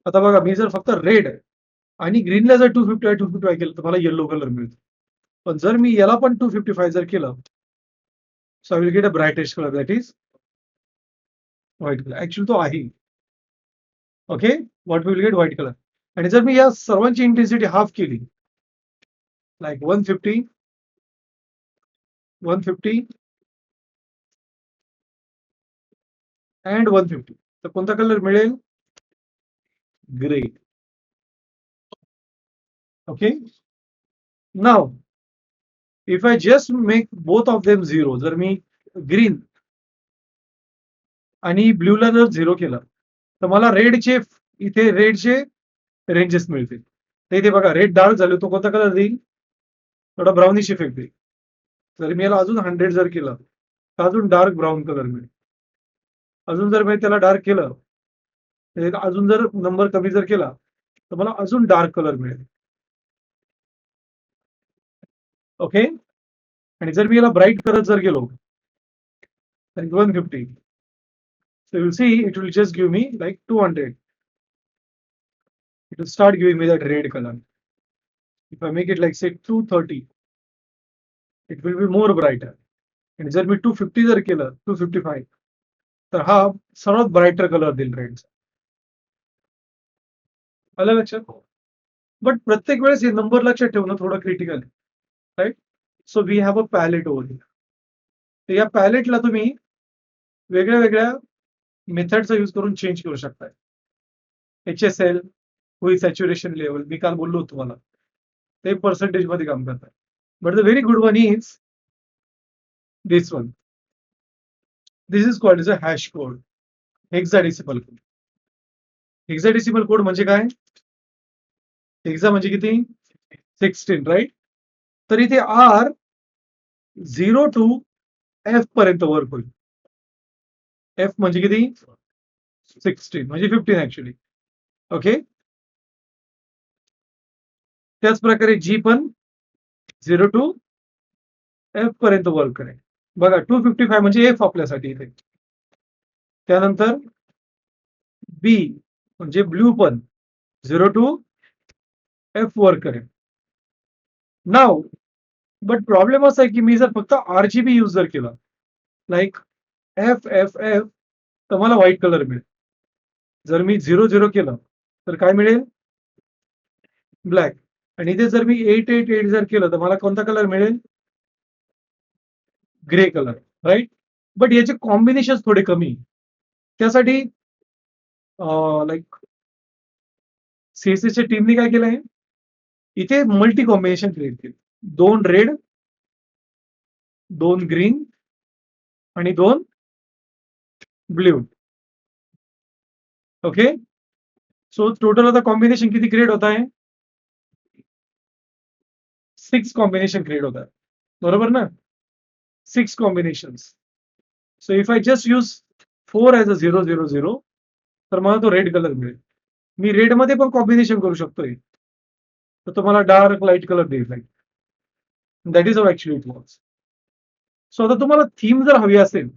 आता बघा मी जर फक्त रेड आणि ग्रीनला जर 255 केलं तर मला येलो कलर मिळतो. पण जर मी याला पण 255 जर केलं so I will get a brightest colour that is white colour. Actually तो आहे. Okay, what will get? White colour. आणि जर मी या सर्वांची इंटेन्सिटी हाफ केली लाईक 150 अँड 150 तर कोणता कलर मिळेल? Grey. Okay. Now if I just make both of them 0, जर मी ग्रीन आणि ब्ल्यूला जर 0 केलं तर मला रेडचे इथे रेडचे रेंजेस मिळतील. तर इथे बघा रेड डार्क झाले तो कोणता कलर देईल? थोडा ब्राउनिश इफेक्ट देईल. जर मी याला अजून 100 जर केलं तर अजून डार्क ब्राऊन कलर मिळेल. अजून जर मी त्याला डार्क केलं तर अजून जर नंबर कमी जर केला तर मला अजून डार्क कलर मिळेल. ओके. आणि जर मी याला ब्राईट करत जर गेलो 150, so you'll see it will just give me like 200. It will start giving me that red color. If I make it like say 230, it will be more brighter. आणि जर मी 250 जर केलं 255 तर हा सर्वात ब्राईटर कलर देईल रेडचा. आलं लक्षात? बट प्रत्येक वेळेस हे नंबर लक्षात ठेवणं थोडं क्रिटिकल आहे, right? So we have a palette over here. तर या पॅलेटला तुम्ही वेगळ्या वेगळ्या मेथडचा यूज करून चेंज करू शकताय. HSL, होई सॅच्युरेशन लेवल, मी काल बोललो तुम्हाला ते पर्सेंटेज मध्ये काम करतात. But the very good one is this one. This is called is a hash code, hexadecimal code. Hexadecimal code म्हणजे काय? हेक्सा म्हणजे किती? 16, राईट? तर इथे R 0 टू F पर्यंत वर्क होईल. F म्हणजे किती? 16 म्हणजे 15 ऍक्च्युअली. ओके. त्याच प्रकारे G पण 0 टू F पर्यंत वर्क करेल. बघा 255 म्हणजे F आपल्यासाठी इथे. त्यानंतर B म्हणजे ब्ल्यू पण 0 टू F वर्क करेल. नाव बट प्रॉब्लेम असा आहे की मी जर फक्त RGB यूज जर केला लाईक FFF तर मला व्हाईट कलर मिळेल. जर मी 00 केलं तर काय मिळेल? ब्लॅक. आणि इथे जर मी 888 जर केलं तर मला कोणता कलर मिळेल? Grey colour, right? बट याचे कॉम्बिनेशन थोडे कमी. त्यासाठी लाईक सीएसएसच्या टीमने काय केलंय? इथे मल्टी कॉम्बिनेशन क्रिएट केली. 2 रेड, 2 ग्रीन आणि 2 ब्ल्यू. ओके. सो टोटल आता कॉम्बिनेशन किती क्रिएट होत आहे? 6 कॉम्बिनेशन क्रिएट होत आहे. बरोबर ना? 6 combinations. So if I just use 4 as a 000 तर मला तो रेड कलर मिळेल. मी रेड मध्ये पण कॉम्बिनेशन करू शकतोय. तर तुम्हाला डार्क लाईट कलर देईल. Like that is how actually it works. So आता तुम्हाला थीम जर हवी असेल,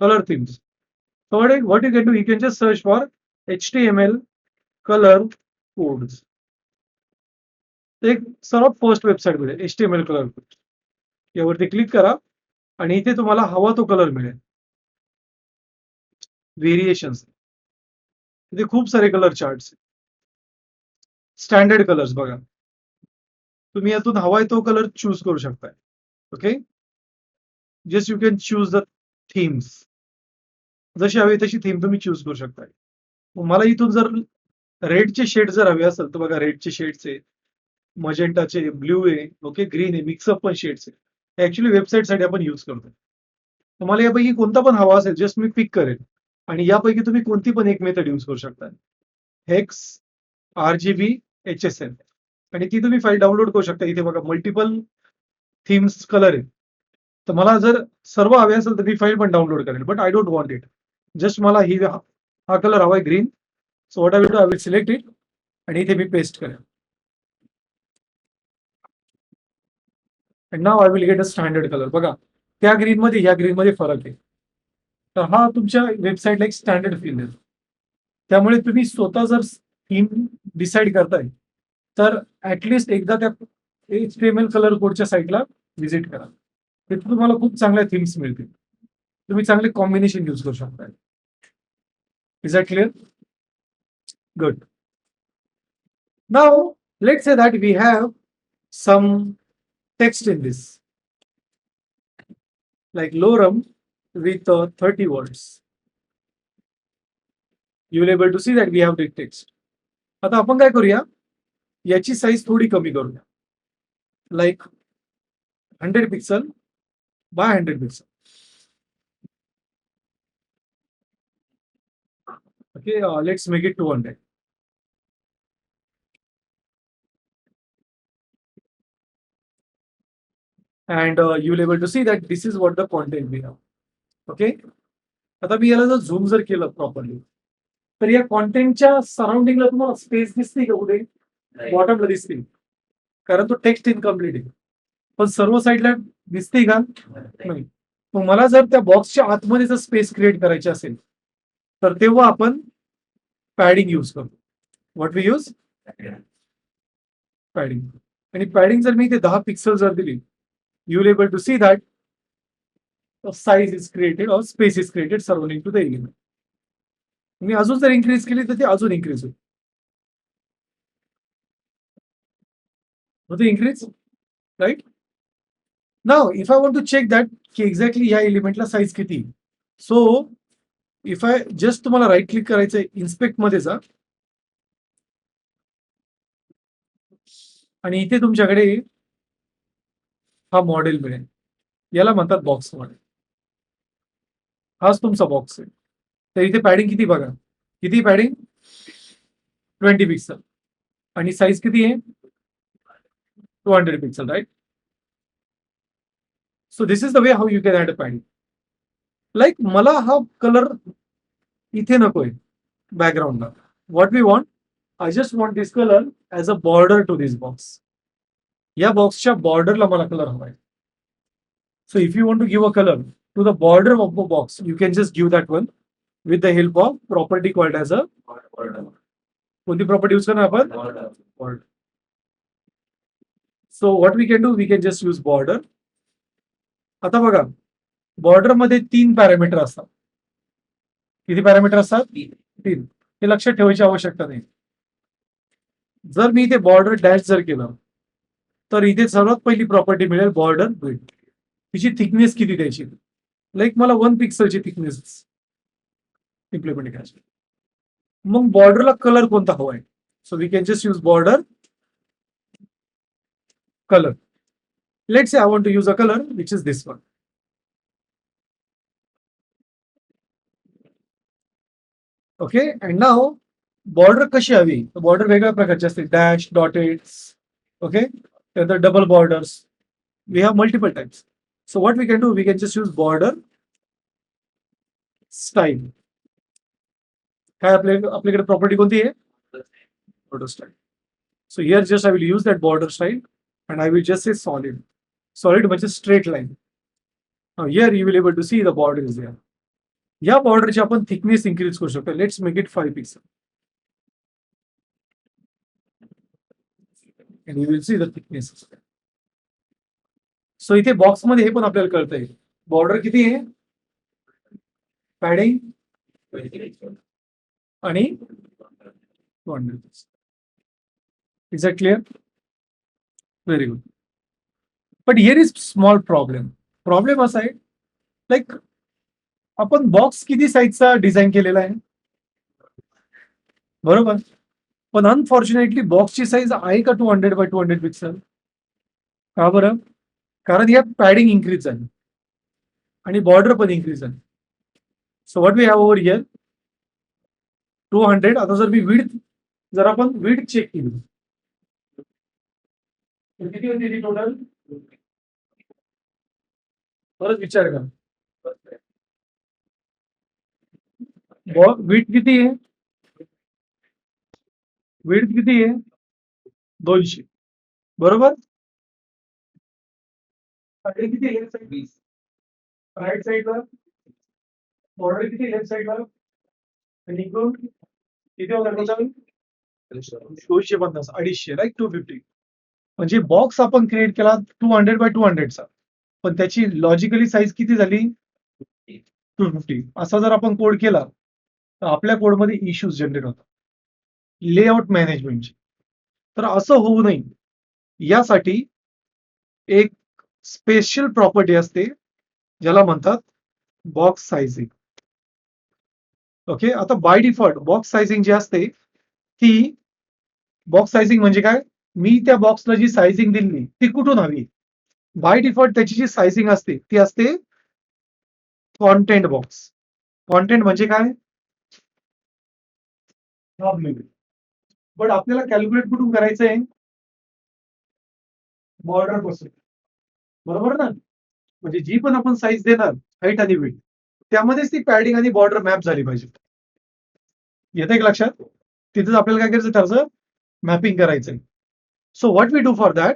कलर थीम्स, तर what you can do, you can just search for HTML colour codes. एक सर्वात फर्स्ट वेबसाईट मिळेल HTML कलर कोड. यावरती क्लिक करा आणि इथे तुम्हाला हवा तो कलर मिळेल. व्हेरिएशन्स, इथे खूप सारे कलर चार्ट्स. स्टँडर्ड कलर्स बघा, तुम्ही यातून हवाय तो कलर चूज करू शकताय. Okay. Just you can choose the themes. जशी हवी तशी थीम तुम्ही चूज करू शकताय. मला इथून जर रेडचे शेड जर हवे असेल तर बघा, रेडचे शेड्स आहे, मजेंटाचे, ब्ल्यू आहे, ओके, ग्रीन आहे, मिक्सअप पण शेड्स आहे. ऍक्च्युली वेबसाईटसाठी आपण यूज करतो. तुम्हाला यापैकी कोणता पण हवा असेल, जस्ट मी पिक करेन आणि यापैकी तुम्ही कोणती पण एक मेथड यूज करू शकता. हेक्स, RGB, HSL, आणि ती तुम्ही फाईल डाउनलोड करू शकता. इथे बघा मल्टिपल थीम्स कलर आहे. तर मला जर सर्व हवे असेल तर मी फाईल पण डाउनलोड करेल, but I don't want it. Just मला हा कलर हवाय green. So what I will do, I will select it आणि इथे मी पेस्ट करेन. Now I will get a standard colour. बघा, त्या ग्रीन मध्ये या ग्रीन मध्ये फरक आहे. तर हा तुमच्या वेबसाईटला एक स्टँडर्ड फील देतो. त्यामुळे तुम्ही स्वतः जर थीम डिसाईड करताय तर ऍटलिस्ट एकदा त्या HTML कलर कोडच्या साईटला व्हिजिट करा. तिथे तुम्हाला खूप चांगल्या थीम्स मिळतील. तुम्ही चांगले कॉम्बिनेशन यूज करू शकता. Is that clear? Good. Now let's say that we have some text in this, like lorem with 30 words. You will able to see that we have the text. आता आपण काय करूया, याची साईज थोडी कमी करूया, like 100 pixel by 100 pixel. Okay, let's make it 200. And you will able to see that this is what the content we have. Okay. आता मी याला जर झूम जर केलं प्रॉपरली तर या कॉन्टेंटच्या सराउंडिंगला तुम्हाला स्पेस दिसते का कुठे? बॉटमला दिसते, कारण तो टेक्स्ट इनकम्प्लीट आहे. पण सर्व साईडला दिसते का? नाही. मग मला जर त्या बॉक्सच्या आतमध्ये जर स्पेस क्रिएट करायची असेल तर तेव्हा आपण पॅडिंग यूज करतो. What we use? पॅडिंग. आणि पॅडिंग जर मी इथे 10 पिक्सल जर दिली, you will able to see that the size is created or space is created surrounding to the element. मी अजून जर इन्क्रीज केली तर ते अजून इन्क्रीज होईल. होते increase, right? Now if I want to check that की एक्झॅक्टली या एलिमेंटला साईज किती, सो इफ आय जस्ट तुम्हाला राईट क्लिक करायचंय, इन्स्पेक्ट मध्ये जा आणि इथे तुमच्याकडे हा मॉडेल मिळेल. याला म्हणतात बॉक्स मॉडेल. हाच तुमचा बॉक्स आहे. तर इथे पॅडिंग किती बघा, किती पॅडिंग? 20 पिक्सल. आणि साईज किती आहे? 200 pixel, right? So this is the way how you can add a padding. Like मला हा कलर इथे नकोय बॅकग्राऊंडला. What we want, I just want this colour as a border to this box. या बॉक्सच्या बॉर्डरला मला कलर हवाय. So if you want to give a color to the border of the box, you can just give that one with the help of property called as a border. कोणती property use करणार आपण? Border. So what we can do, we can just use border. आता बघा, border मध्ये 3 parameter असतात. किती parameter असतात? 3. हे लक्षात ठेवायची आवश्यकता नाही. जर मी इथे बॉर्डर डॅश जर केलं तर इथे सर्वात पहिली प्रॉपर्टी मिळेल बॉर्डर विड्थ. तिची थिकनेस किती द्यायची, लाईक मला 1 पिक्सलची थिकनेस इम्प्लिमेंट करायची. मग बॉर्डरला कलर कोणता हवाय? So we can just use border color. Let's say I want to use a color which is this one. Okay, and now border कशी हवी? बॉर्डर वेगळ्या प्रकारची असते, डॅश, डॉटेड्स, ओके, त्यानंतर double borders. We have multiple types. So what we can do, we can just use border style. काय आपल्याकडे property कोणती आहे? Border style. So here just I will use that border style and I will just say solid. Solid म्हणजे straight line. Now here you will able to see the border is there. या बॉर्डरची आपण thickness increase करू शकतो. Let's make it 5 pixel. And you will see the thickness. So इथे box मध्ये हे पण आपल्याला कळतंय. बॉर्डर किती आहे? पॅडिंग आणि 200. Is it clear? Very good. But here is small problem. Problem असा आहे, लाईक आपण बॉक्स किती साईजचा डिझाईन केलेला आहे, बरोबर, पण अनफॉर्च्युनेटली बॉक्सची साईज आहे का 200 बाय 200 पिक्सल? का बरं? कारण यात पॅडिंग इन्क्रीज झाली आणि बॉर्डर पण इन्क्रीज झाली. So what we have over here 200. आता जर मी विड्थ, जर आपण विड्थ चेक केली तर किती होती ती टोटल? परत विचार करा, विड्थ किती आहे? विड्थ किती आहे? 200, बरोबर. पॅडिंग किती लेफ्ट साईड? 20. राईट साईडला बॉर्डर किती लेफ्ट साईडला? आणि इकडून किती होणार टोटल? 250, 250, राईट, 250. म्हणजे बॉक्स आपण क्रिएट केला 200 बाय 200चा, पण त्याची लॉजिकली साईज किती झाली? 250. असा जर आपण कोड केला तर आपल्या कोडमध्ये इश्यूज जनरेट होतात लेआउट मॅनेजमेंटचे. तर असं होऊ नये यासाठी एक स्पेशल प्रॉपर्टी असते ज्याला म्हणतात बॉक्स साइजिंग. ओके, आता बाय डिफॉल्ट बॉक्स साइजिंग जी असते ती, बॉक्स साइजिंग म्हणजे काय? मी त्या बॉक्सला जी साइजिंग दिली ती कुठून हवी? बाय डिफॉल्ट त्याची जी साइजिंग असते ती असते कॉन्टेंट बॉक्स. कॉन्टेंट म्हणजे काय? बट आपल्याला कॅल्क्युलेट कुठून करायचंय? बॉर्डर पासून, बरोबर ना. म्हणजे जी पण आपण साईज देणार हाईट आणि विड्थ, त्यामध्येच ती पॅडिंग आणि बॉर्डर मॅप झाली पाहिजे. येते का लक्षात? तिथेच आपल्याला काय करायचं, त्याचं मॅपिंग करायचंय. So what we do for that,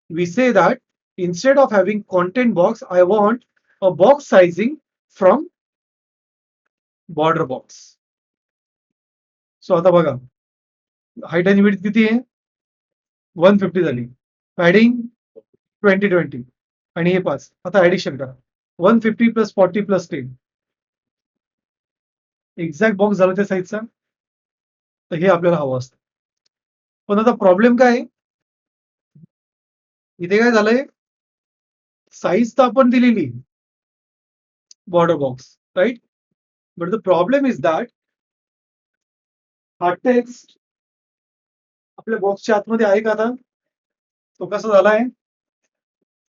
we say that instead of having content box, I want a box sizing from border box. So आता बघा, हाईट आणि विड्थ किती आहे? 150 झाली, पॅडिंग 20 आणि हे 5. आता ऍडिशन करा, 150 प्लस 40 प्लस 10, एक्झॅक्ट बॉक्स झाला त्या साईजचा. तर हे आपल्याला हवं असतं. पण आता प्रॉब्लेम काय आहे, इथे काय झालंय, साईज तर आपण दिलेली border box, right, but the problem is that हा टेक्स्ट आपल्या बॉक्सच्या आतमध्ये आहे का? आता तो कसा झालाय,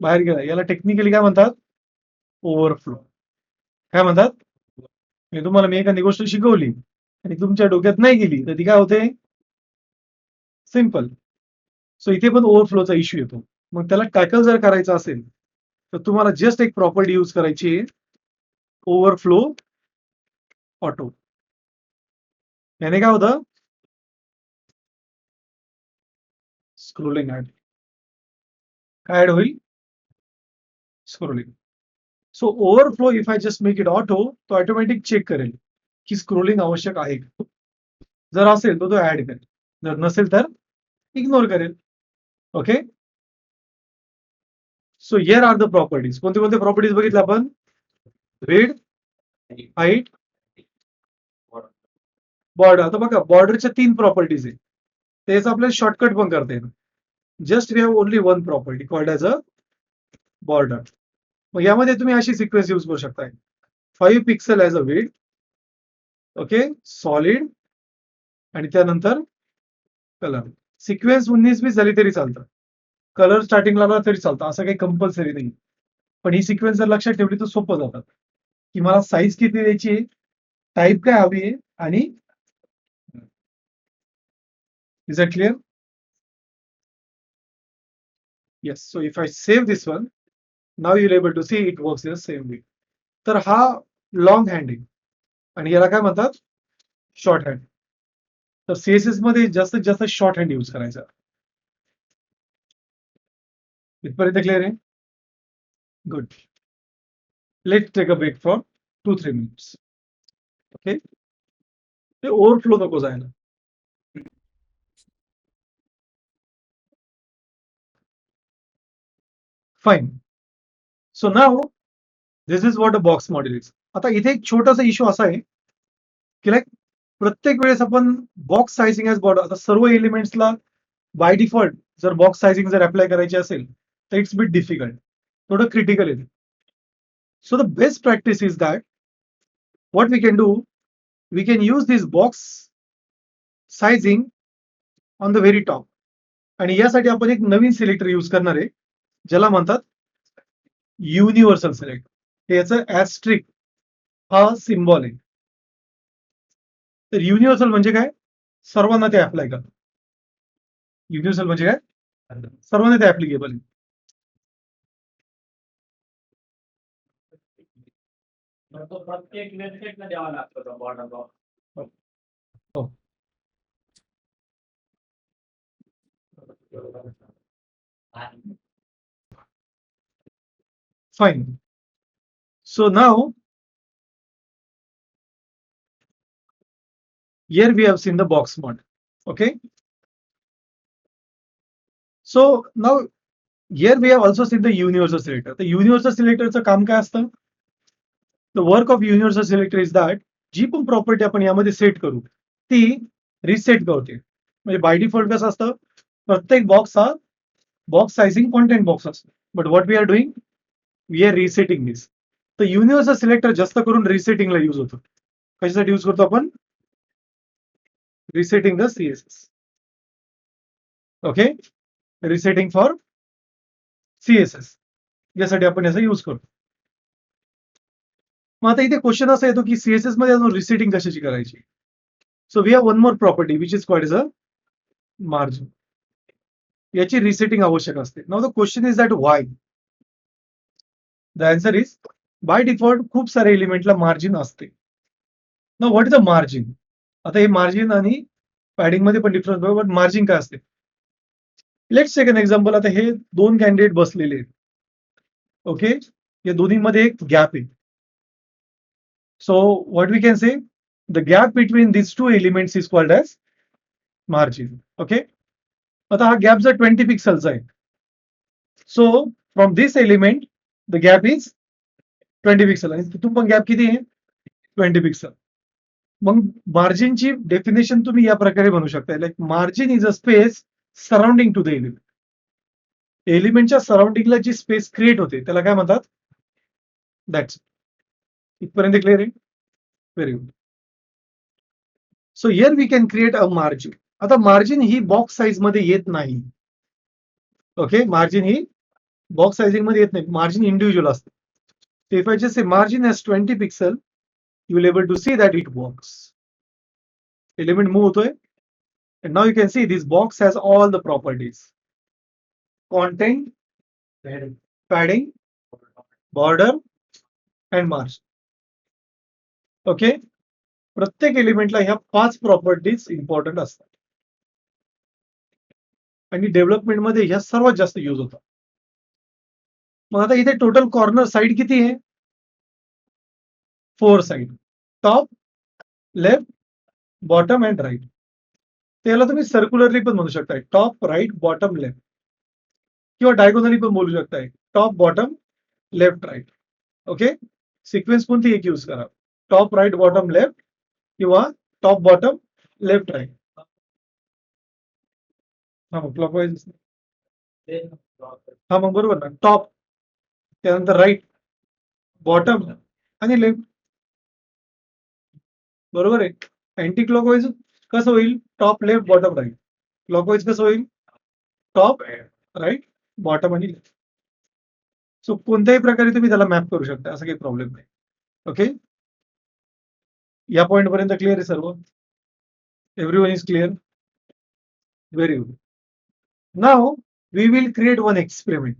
बाहेर गेला. याला टेक्निकली काय म्हणतात? ओव्हरफ्लो. काय म्हणतात? मी तुम्हाला एखादी गोष्ट शिकवली आणि तुमच्या डोक्यात नाही गेली तर ती काय होते? सिंपल. सो इथे पण ओव्हरफ्लोचा इश्यू येतो. मग त्याला टॅकल जर करायचं असेल तर तुम्हाला जस्ट एक प्रॉपर्टी यूज करायची आहे, ओव्हरफ्लो ऑटो. याने काय होतं? Scrolling add. काय ऍड होईल? Scrolling. So overflow if I just make it auto, तो ऑटोमॅटिक चेक करेल की स्क्रोलिंग आवश्यक आहे का. जर असेल तर तो ऍड करेल, जर नसेल तर इग्नोर करेल. Okay, so here are the properties. कोणते कोणते प्रॉपर्टीज बघितले आपण? Width, height, border. आता बघा बॉर्डरच्या 3 प्रॉपर्टीज आहे. त्याचं आपल्याला शॉर्टकट पण करता येईल. Just we have only one property called as a border. मग यामध्ये तुम्ही अशी सिक्वेन्स यूज करू शकता. 5 pixel as a width, okay, solid, आणि त्यानंतर कलर. सिक्वेन्स 19-20 झाली तरी चालतं. कलर स्टार्टिंगला आला तरी चालतं, असं काही कंपल्सरी नाही. पण ही सिक्वेन्स जर लक्षात ठेवली तर सोपं जातात, की मला साईज किती द्यायची आहे, टाईप काय हवी आहे, आणि is that clear? Yes. So if I save this one, now you able to see it works in the same way. तर हा लॉंग हँड आहे आणि याला काय म्हणतात? Short hand. तर सीएसएस मध्ये जास्तीत जास्त शॉर्ट हँड यूज करायचा. इथपर्यंत क्लिअर आहे? Good. Let's take a break for 2-3 minutes. Okay, ते ओव्हरफ्लो नको जायला. Fine. So now this is what a box model is. आता इथे एक छोटासा इश्यू असा आहे की लाईक प्रत्येक वेळेस आपण बॉक्स साइजिंग एज बॉर्डर, आता सर्व एलिमेंट्सला बाय डिफॉल्ट जर बॉक्स साइजिंग जर अप्लाय करायची असेल तर इट्स बिट डिफिकल्ट, थोडं क्रिटिकल आहे. So the best practice is that what we can do, we can use this box sizing on the very top. आणि यासाठी आपण एक नवीन सिलेक्टर यूज करणार आहे ज्याला म्हणतात युनिव्हर्सल सिलेक्ट. याचं ऍस्ट्रिक हा सिम्बॉल आहे. तर युनिव्हर्सल म्हणजे काय? सर्वांना ते अप्लाय करतात. युनिव्हर्सल म्हणजे काय? सर्वांना ते ऍप्लिकेबल आहे. तो प्रत्येक वेबसाईटला द्यावा लागतो तो बॉर्डर बॉक्स. हो. Fine. So now here we have seen the box mod. Okay. So now here we have also seen the universal selector. The universal selector चं काम काय असतं? The work of universal selector is that जी पण property आपण यामध्ये set करू ती reset करते. म्हणजे बाय डिफॉल्ट कसं असतं, प्रत्येक बॉक्स हा बॉक्स साइजिंग कॉन्टेंट बॉक्स असतो. But what we are doing, we are resetting this. तर युनिव्हर्सल सिलेक्टर जास्त करून रिसेटिंगला यूज होतो. कशासाठी यूज करतो आपण? Resetting the CSS. Okay, resetting for CSS यासाठी आपण याचा यूज करतो. मग आता इथे क्वेश्चन असा येतो की सीएसएस मध्ये अजून रिसेटिंग कशाची करायची? So we have one more property which is called as a margin. याची रिसेटिंग आवश्यक असते. Now the question is that why? The answer is by default खूप सारे एलिमेंटला मार्जिन असते. Now what is a margin? आता हे मार्जिन आणि पॅडिंग मध्ये पण डिफरन्स बघा, बट मार्जिन काय असते? Let's take an example. आता हे 2 कॅन्डिडेट बसलेले आहेत. ओके, या दोन्हीमध्ये एक गॅप आहे. So what we can say, the gap between this 2 elements is called as margin. Okay, आता हा गॅप जर 20 पिक्सलचा आहे, so from this element the gap is 20 pixel आणि तिथून पण गॅप किती आहे? 20 पिक्सल. मग मार्जिनची डेफिनेशन तुम्ही या प्रकारे बनवू शकता, like margin is a space surrounding to the element. एलिमेंटच्या सराउंडिंगला जी स्पेस क्रिएट होते त्याला काय म्हणतात? दॅट्स. इथपर्यंत क्लिअर आहे? Very good. So here we can create a margin. आता मार्जिन ही बॉक्स साइज मध्ये येत नाही. ओके, मार्जिन ही बॉक्स साइजिंग मध्ये येत नाही, मार्जिन इंडिव्हिज्युअल असते. So if I just say margin has 20 pixel, you will able to see that it works. Element move होतोय. And now you can see this box has all the properties. Content, padding, border, and margin. Okay. प्रत्येक एलिमेंटला ह्या 5 properties important असतात. आणि development मध्ये ह्या सर्वात जास्त use होतात. मग आता इथे टोटल कॉर्नर साइड किती आहे? 4 side. Top, left, bottom and right. त्याला तुम्ही सर्क्युलरली पण म्हणू शकता, टॉप, राईट, बॉटम, लेफ्ट. किंवा डायगोनली पण बोलू शकताय. Top bottom left right. Okay, sequence कोणती एक यूज करा, टॉप राईट बॉटम लेफ्ट किंवा टॉप बॉटम लेफ्ट राईट. हा मग क्लॉकवाईज, हा मग बरोबर ना, टॉप त्यानंतर राईट बॉटम आणि लेफ्ट. बरोबर आहे. अँटी क्लॉकवाईज कसं होईल, top left bottom right. Clockwise कसं होईल, टॉप राईट बॉटम आणि लेफ्ट. सो कोणत्याही प्रकारे तुम्ही त्याला मॅप करू शकता, असं काही प्रॉब्लेम नाही. ओके, या पॉइंट पर्यंत क्लिअर आहे सर्व? Everyone is clear? Very good. Now we will create one experiment.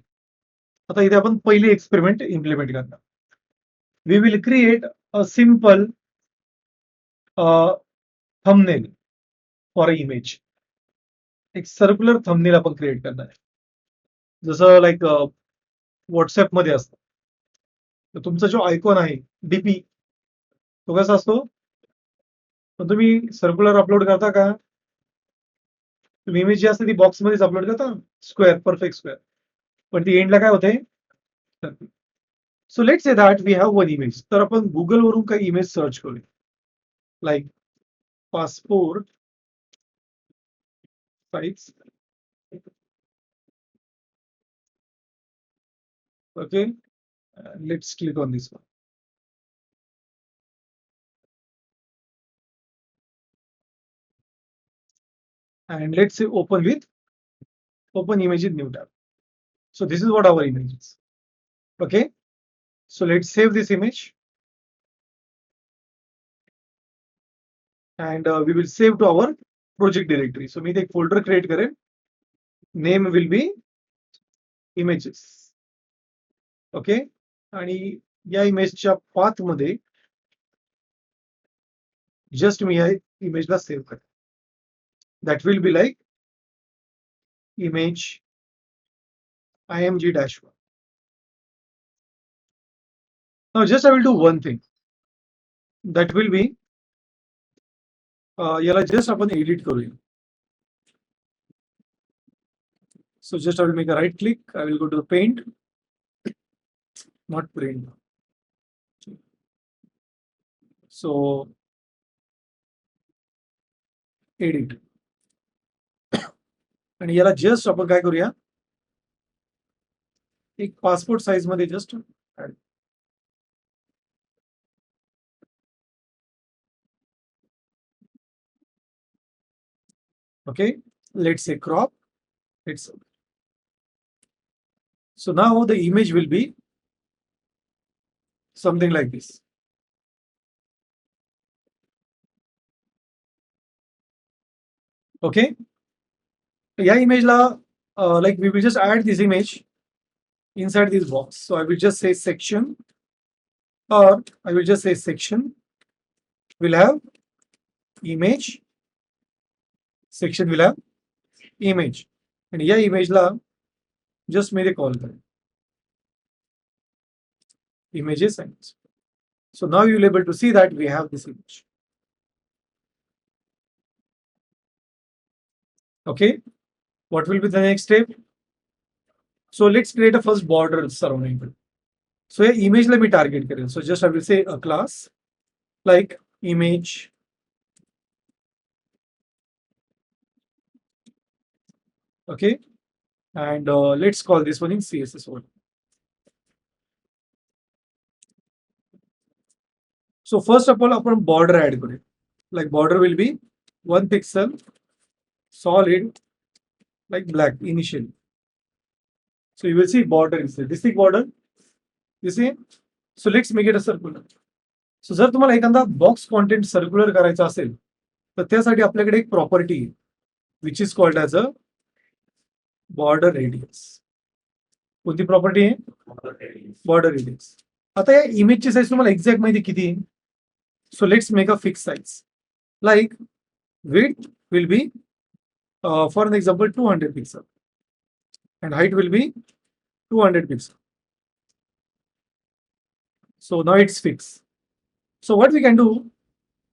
आता इथे आपण पहिली एक्सपेरिमेंट इम्प्लिमेंट करणार. We will create a simple thumbnail for a image. एक सर्क्युलर थंबनेल आपण क्रिएट करणार आहे, जसं लाईक व्हॉट्सअपमध्ये असतं. तर तुमचा जो आयकॉन आहे डीपी, तो कसा असतो, पण तुम्ही सर्क्युलर अपलोड करता का? तुम्ही इमेज जी असते ती बॉक्समध्येच अपलोड करता, स्क्वेअर, परफेक्ट स्क्वेअर, पण ती एंडला काय होते? So let's say that we have one image. तर आपण गुगल वरून काही इमेज सर्च करूया, like passport size. Okay, let's click on this one. And let's say open image in new tab. So this is what our image is. Okay, so let's save this image and we will save to our project directory. So मी एक folder create करेन, name will be images. Okay, आणि या इमेजच्या path मध्ये just मी या इमेजला save करेन. That will be like image img-1. Now just I will do one thing, that will be याला just आपण edit करूया. So just I will make a right click, I will go to the paint, not print. So edit, आणि याला just आपण काय करूया, एक passport size मध्ये just add. Okay, let's say crop. It's so now the image will be something like this. Okay, या इमेजला like we will just add this image inside this box. So I will just say section, or I will just say section will have image, section will have image, and या इमेजला just मेरे call करें images. So now you will able to see that we have this image. Okay, what will be the next step? So let's create a first border surrounding it. So या इमेजला मी target करेल. So just I will say a class like image okay, and let's call this one in CSS one. So first of all आपण border add करूया, like border will be 1 pixel solid like black initially. So you will see border is there, this is border, you see. So let's make it a circular. So जर तुम्हाला एखादा box content circular करायचा असेल तर त्यासाठी आपल्याकडे एक property which is called as a border radius. कोणती प्रॉपर्टी आहे? Border radius. आता या इमेजची साईज तुम्हाला एक्झॅक्ट माहिती किती? So let's make a fix size, like width will be for an example 200 pixel and height will be 200 pixel. So now it's fixed. So what we can do,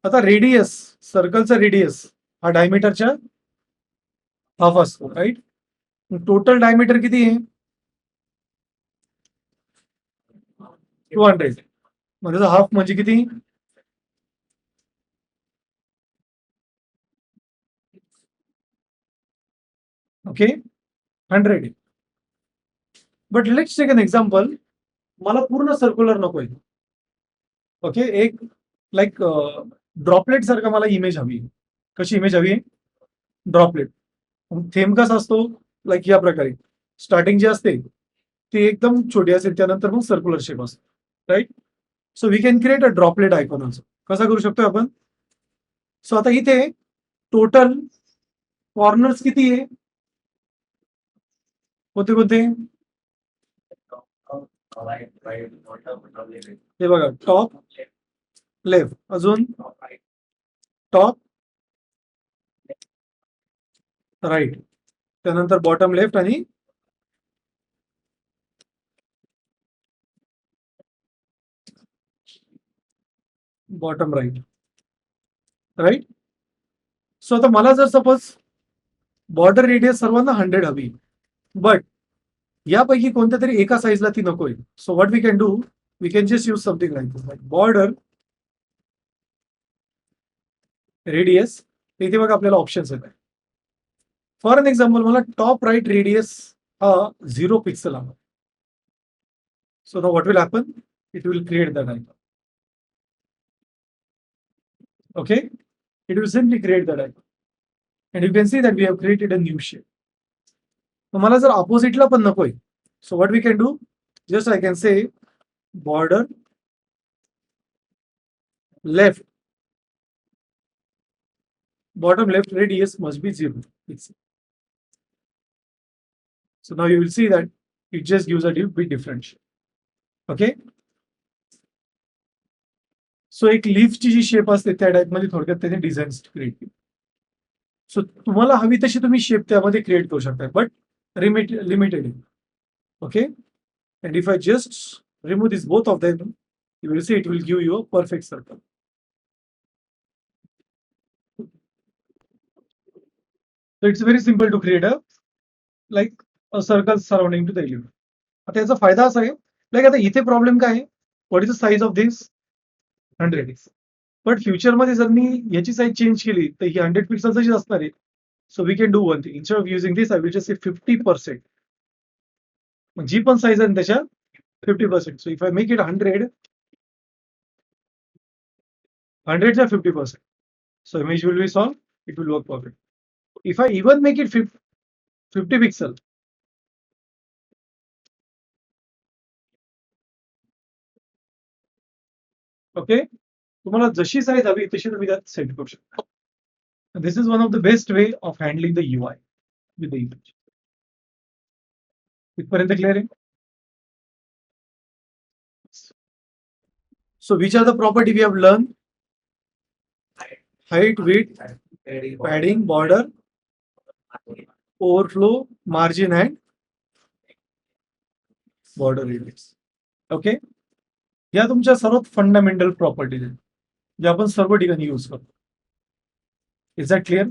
आता radius, सर्कलचा radius हा डायमीटरच्या half असतो, right? Total diameter किती आहे? 200. मग त्याचा half म्हणजे किती? Okay, 100. But let's take an example. मला पूर्ण सर्क्युलर नकोय. ओके, एक लाईक ड्रॉपलेट सारखा मला इमेज हवी. कशी इमेज हवी? ड्रॉपलेट. थेंब कसा असतो? लाईक या प्रकारे. स्टार्टिंग जी असते ती एकदम छोटी असेल, त्यानंतर मग सर्क्युलर शेप असतो, right? So we can create a droplet icon also. कसा करू शकतो आपण? सो आता इथे टोटल कॉर्नर्स किती आहे? कोणते कोणते? हे बघा, टॉप, लेफ्ट, अजून टॉप, राईट, त्यानंतर बॉटम लेफ्ट आणि बॉटम राईट, राईट. सो आता मला जर सपोज बॉर्डर रेडियस सर्वांना 100 हवी, बट यापैकी कोणत्या तरी एका साईजला ती नकोय. So what we can do, we can just use something like this, like border radius. इथे बघा आपल्याला ऑप्शन्स आहेत. फॉर एन एक्झाम्पल, मला टॉप राईट रेडियस हा 0 पिक्सल हवा. So now what will happen, it will create that icon. Okay, it will simply create that icon, and you can see that we have created a new shape. तर मला जर ऑपोजिटला पण नकोय, so what we can do, just I can say border left, bottom left radius must be 0. So now you will see that it just gives a bit different shape. Okay, so एक लीफची जी shape असते त्या type मध्ये थोडक्यात त्याने design create केली. So तुम्हाला हवी तशी तुम्ही शेप त्यामध्ये क्रिएट करू शकता, but limited. Okay, and if I just remove this both of them, you will see it will give you a perfect circle. So it's very simple to create a circle surrounding to the element. आता याचा फायदा असा आहे, like आता इथे problem काय आहे, what is the size of this? 100. But फ्युचरमध्ये जर मी याची साईज चेंज केली तर ही 100 पिक्सलची असणार आहे. So we can do one thing, instead of using this I will just say 50%. जी पण साईज आहे त्याच्या 50%. सो इफ आय मेक इट 100, 100च्या 50%. So image will be solved, it will work perfect. If I even make it 50 pixel, okay, तुम्हाला जशी साईज हवी तशी तुम्ही त्यात सेट करू शकता. This is one of the best way of handling the UI with the image. इथपर्यंत clear आहे? So which are the property we have learned? Height, width, padding, border, overflow, margin and border radius. Okay, या तुमच्या सर्वात fundamental properties आहेत, जे आपण सर्व ठिकाणी यूज करतो. Is that clear?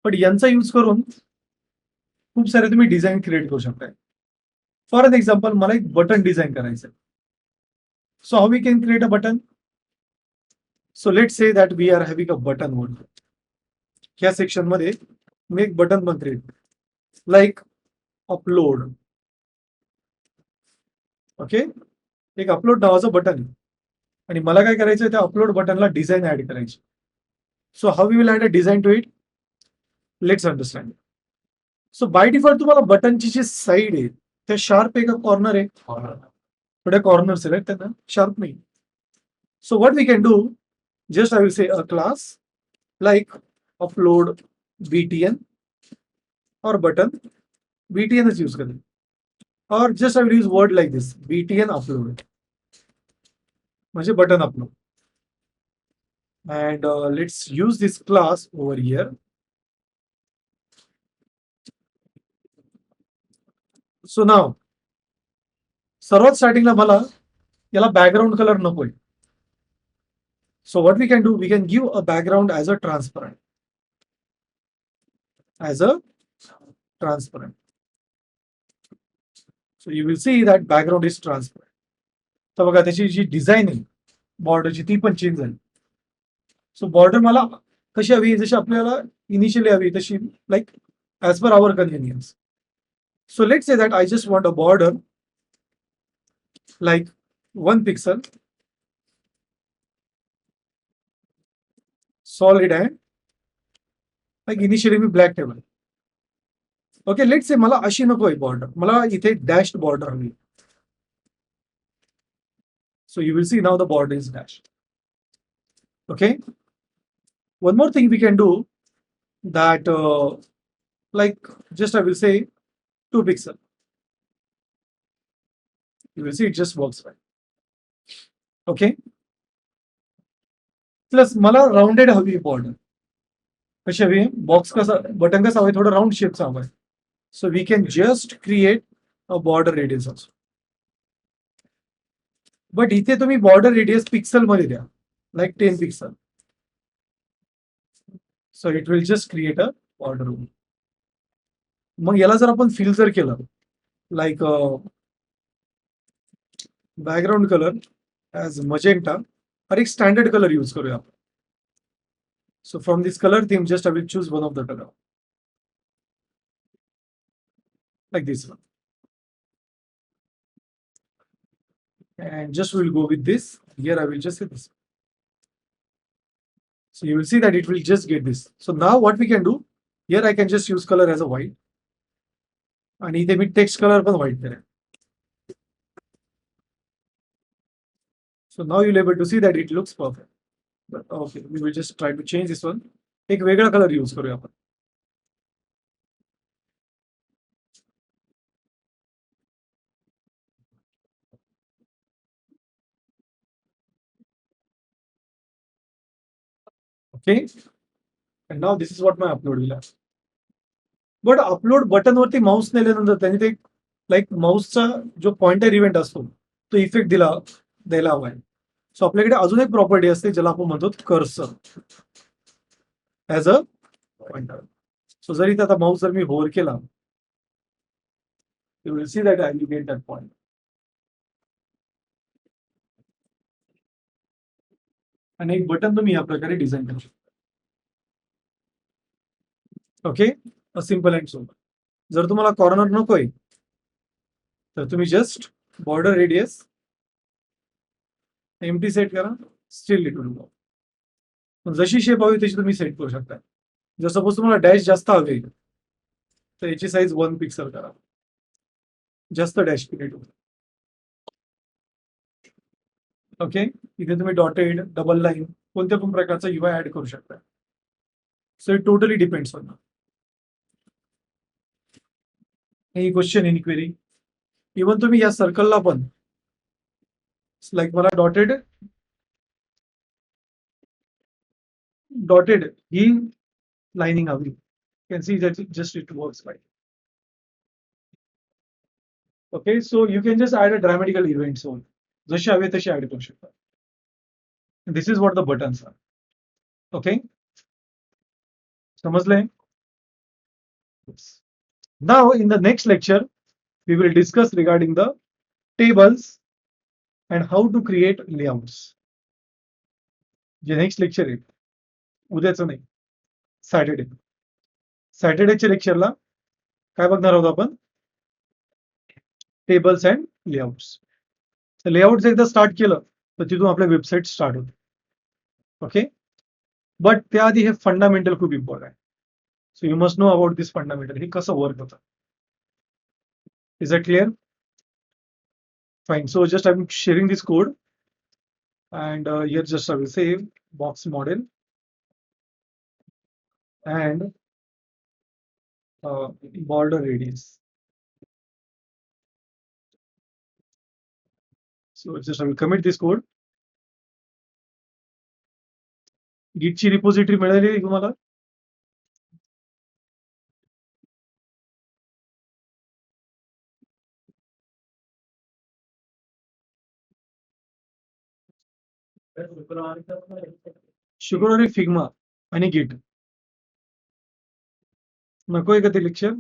पण यांचा यूज करून खूप सारे तुम्ही डिझाईन क्रिएट करू शकताय. फॉर एन एक्झाम्पल, मला एक बटन डिझाईन करायचं आहे. So how we can create a button? So let say that we are having a button one. ह्या सेक्शन मध्ये मी एक बटन पण क्रिएट, लाईक अपलोड. ओके, एक अपलोड नावाचं बटन आहे आणि मला काय करायचं, त्या अपलोड बटनला डिझाईन ऍड करायची. So how we will add a design to it, let's understand. So by default तुम्हाला बटनची जी साईड आहे त्या शार्प आहे का कॉर्नर आहे? थोड्या कॉर्नर्स आहेत, त्यांना शार्प नाही. So what we can do, just I will say a class like upload BTN और बटन BTNच यूज करेल, और just I will use word like this, BTN upload, म्हणजे button upload. And let's use this class over here. So now, सर्वात स्टार्टिंगला मला याला background colour नकोय. So what we can do, we can give a background as a transparent. So you will see that background is transparent. तर बघा त्याची जी design आहे बॉर्डरची ती पण चेंज झाली. सो बॉर्डर मला कशी हवी जशी आपल्याला इनिशियली हवी तशी, like as per hour convenience. So let's say that I just want a border like 1 pixel, solid, and like initially me black ठेवलं. ओके, लेट्स से मला अशी नको आहे बॉर्डर, मला इथे डॅश्ड बॉर्डर हवी. So you will see now the border is dashed. Okay. One more thing we can do that, like just I will say 2 pixel. You will see it just works right. Okay. Plus मला rounded हवी border. कशी हवी? Box कसा, button कसा हवं, थोडं round शेपचा हवं. So we can just create a border radius also. But इथे तुम्ही बॉर्डर रेडियस पिक्सल मध्ये द्या, like 10 pixel. So it will just create a border. मग याला जर आपण फिल जर केलं, like background colour as magenta, और एक स्टँडर्ड कलर यूज करूया आपण. So from this colour theme just I will choose one of the colour, like this one, and just we'll go with this. Here I will just say this. So you will see that it will just get this. So now what we can do, here I can just use color as a white, and इथे मी text color पण white करेन. So now you'll able to see that it looks perfect. But okay, we will just try to change this one. एक वेगळा colour use करूया आपण. Okay, and now this is what my upload will have. But upload button वरती Mouse नेल्यानंतर त्यांनी ते like माऊसचा जो पॉइंटर इव्हेंट असतो तो इफेक्ट द्यायला हवा आहे. सो आपल्याकडे अजून एक प्रॉपर्टी असते ज्याला आपण म्हणतो cursor as a pointer. So जर इथे आता माऊस जर मी होवर केला, you will see that I will get that point. आणि एक बटन तुम्ही या प्रकारे डिझाईन करू शकता. Okay, a simple and sober. जर तुम्हाला कॉर्नर नकोय तर तुम्ही just border radius empty set करा, स्टिल इट विल गो. जशी शेप हवी तशी तुम्ही सेट करू शकता. जर सपोज तुम्हाला डॅश जास्त हवे तर याची साईज 1 पिक्सल करा, जास्त डॅश क्रिएट होईल. ओके, इथे तुम्ही डॉटेड, डबल लाईन, कोणत्या पण प्रकारचा युआय ऍड करू शकता. So it totally depends on any question, any query. Even तुम्ही या सर्कलला पण लाईक मला डॉटेड ही लाइनिंग हवी. Can see that just it works by. Okay, so you can just add a dramatical events on, जसे हवे तसे ऍड करू शकता. This is what the buttons are. Okay, समजलंय? Now in the next lecture we will discuss regarding the tables and how to create layouts. जे next lecture आहे उद्याचं नाही, सॅटर्डेच्या लेक्चरला काय बघणार आहोत आपण? Tables and layouts. लेआउट्स एकदा स्टार्ट केलं तर तिथून आपल्या वेबसाईट स्टार्ट होते. ओके, बट त्याआधी हे फंडामेंटल खूप इम्पॉर्टंट आहे. So you must know about this fundamental, हे कसं वर्क होतं. Is that clear? Fine. So just I'm sharing this code, and here just I will save box model and border radius. So just I will commit this code. Git ची repository मिळाली तुम्हाला? शुक्रवारी Figma आणि गिट. नकोय का ते lecture?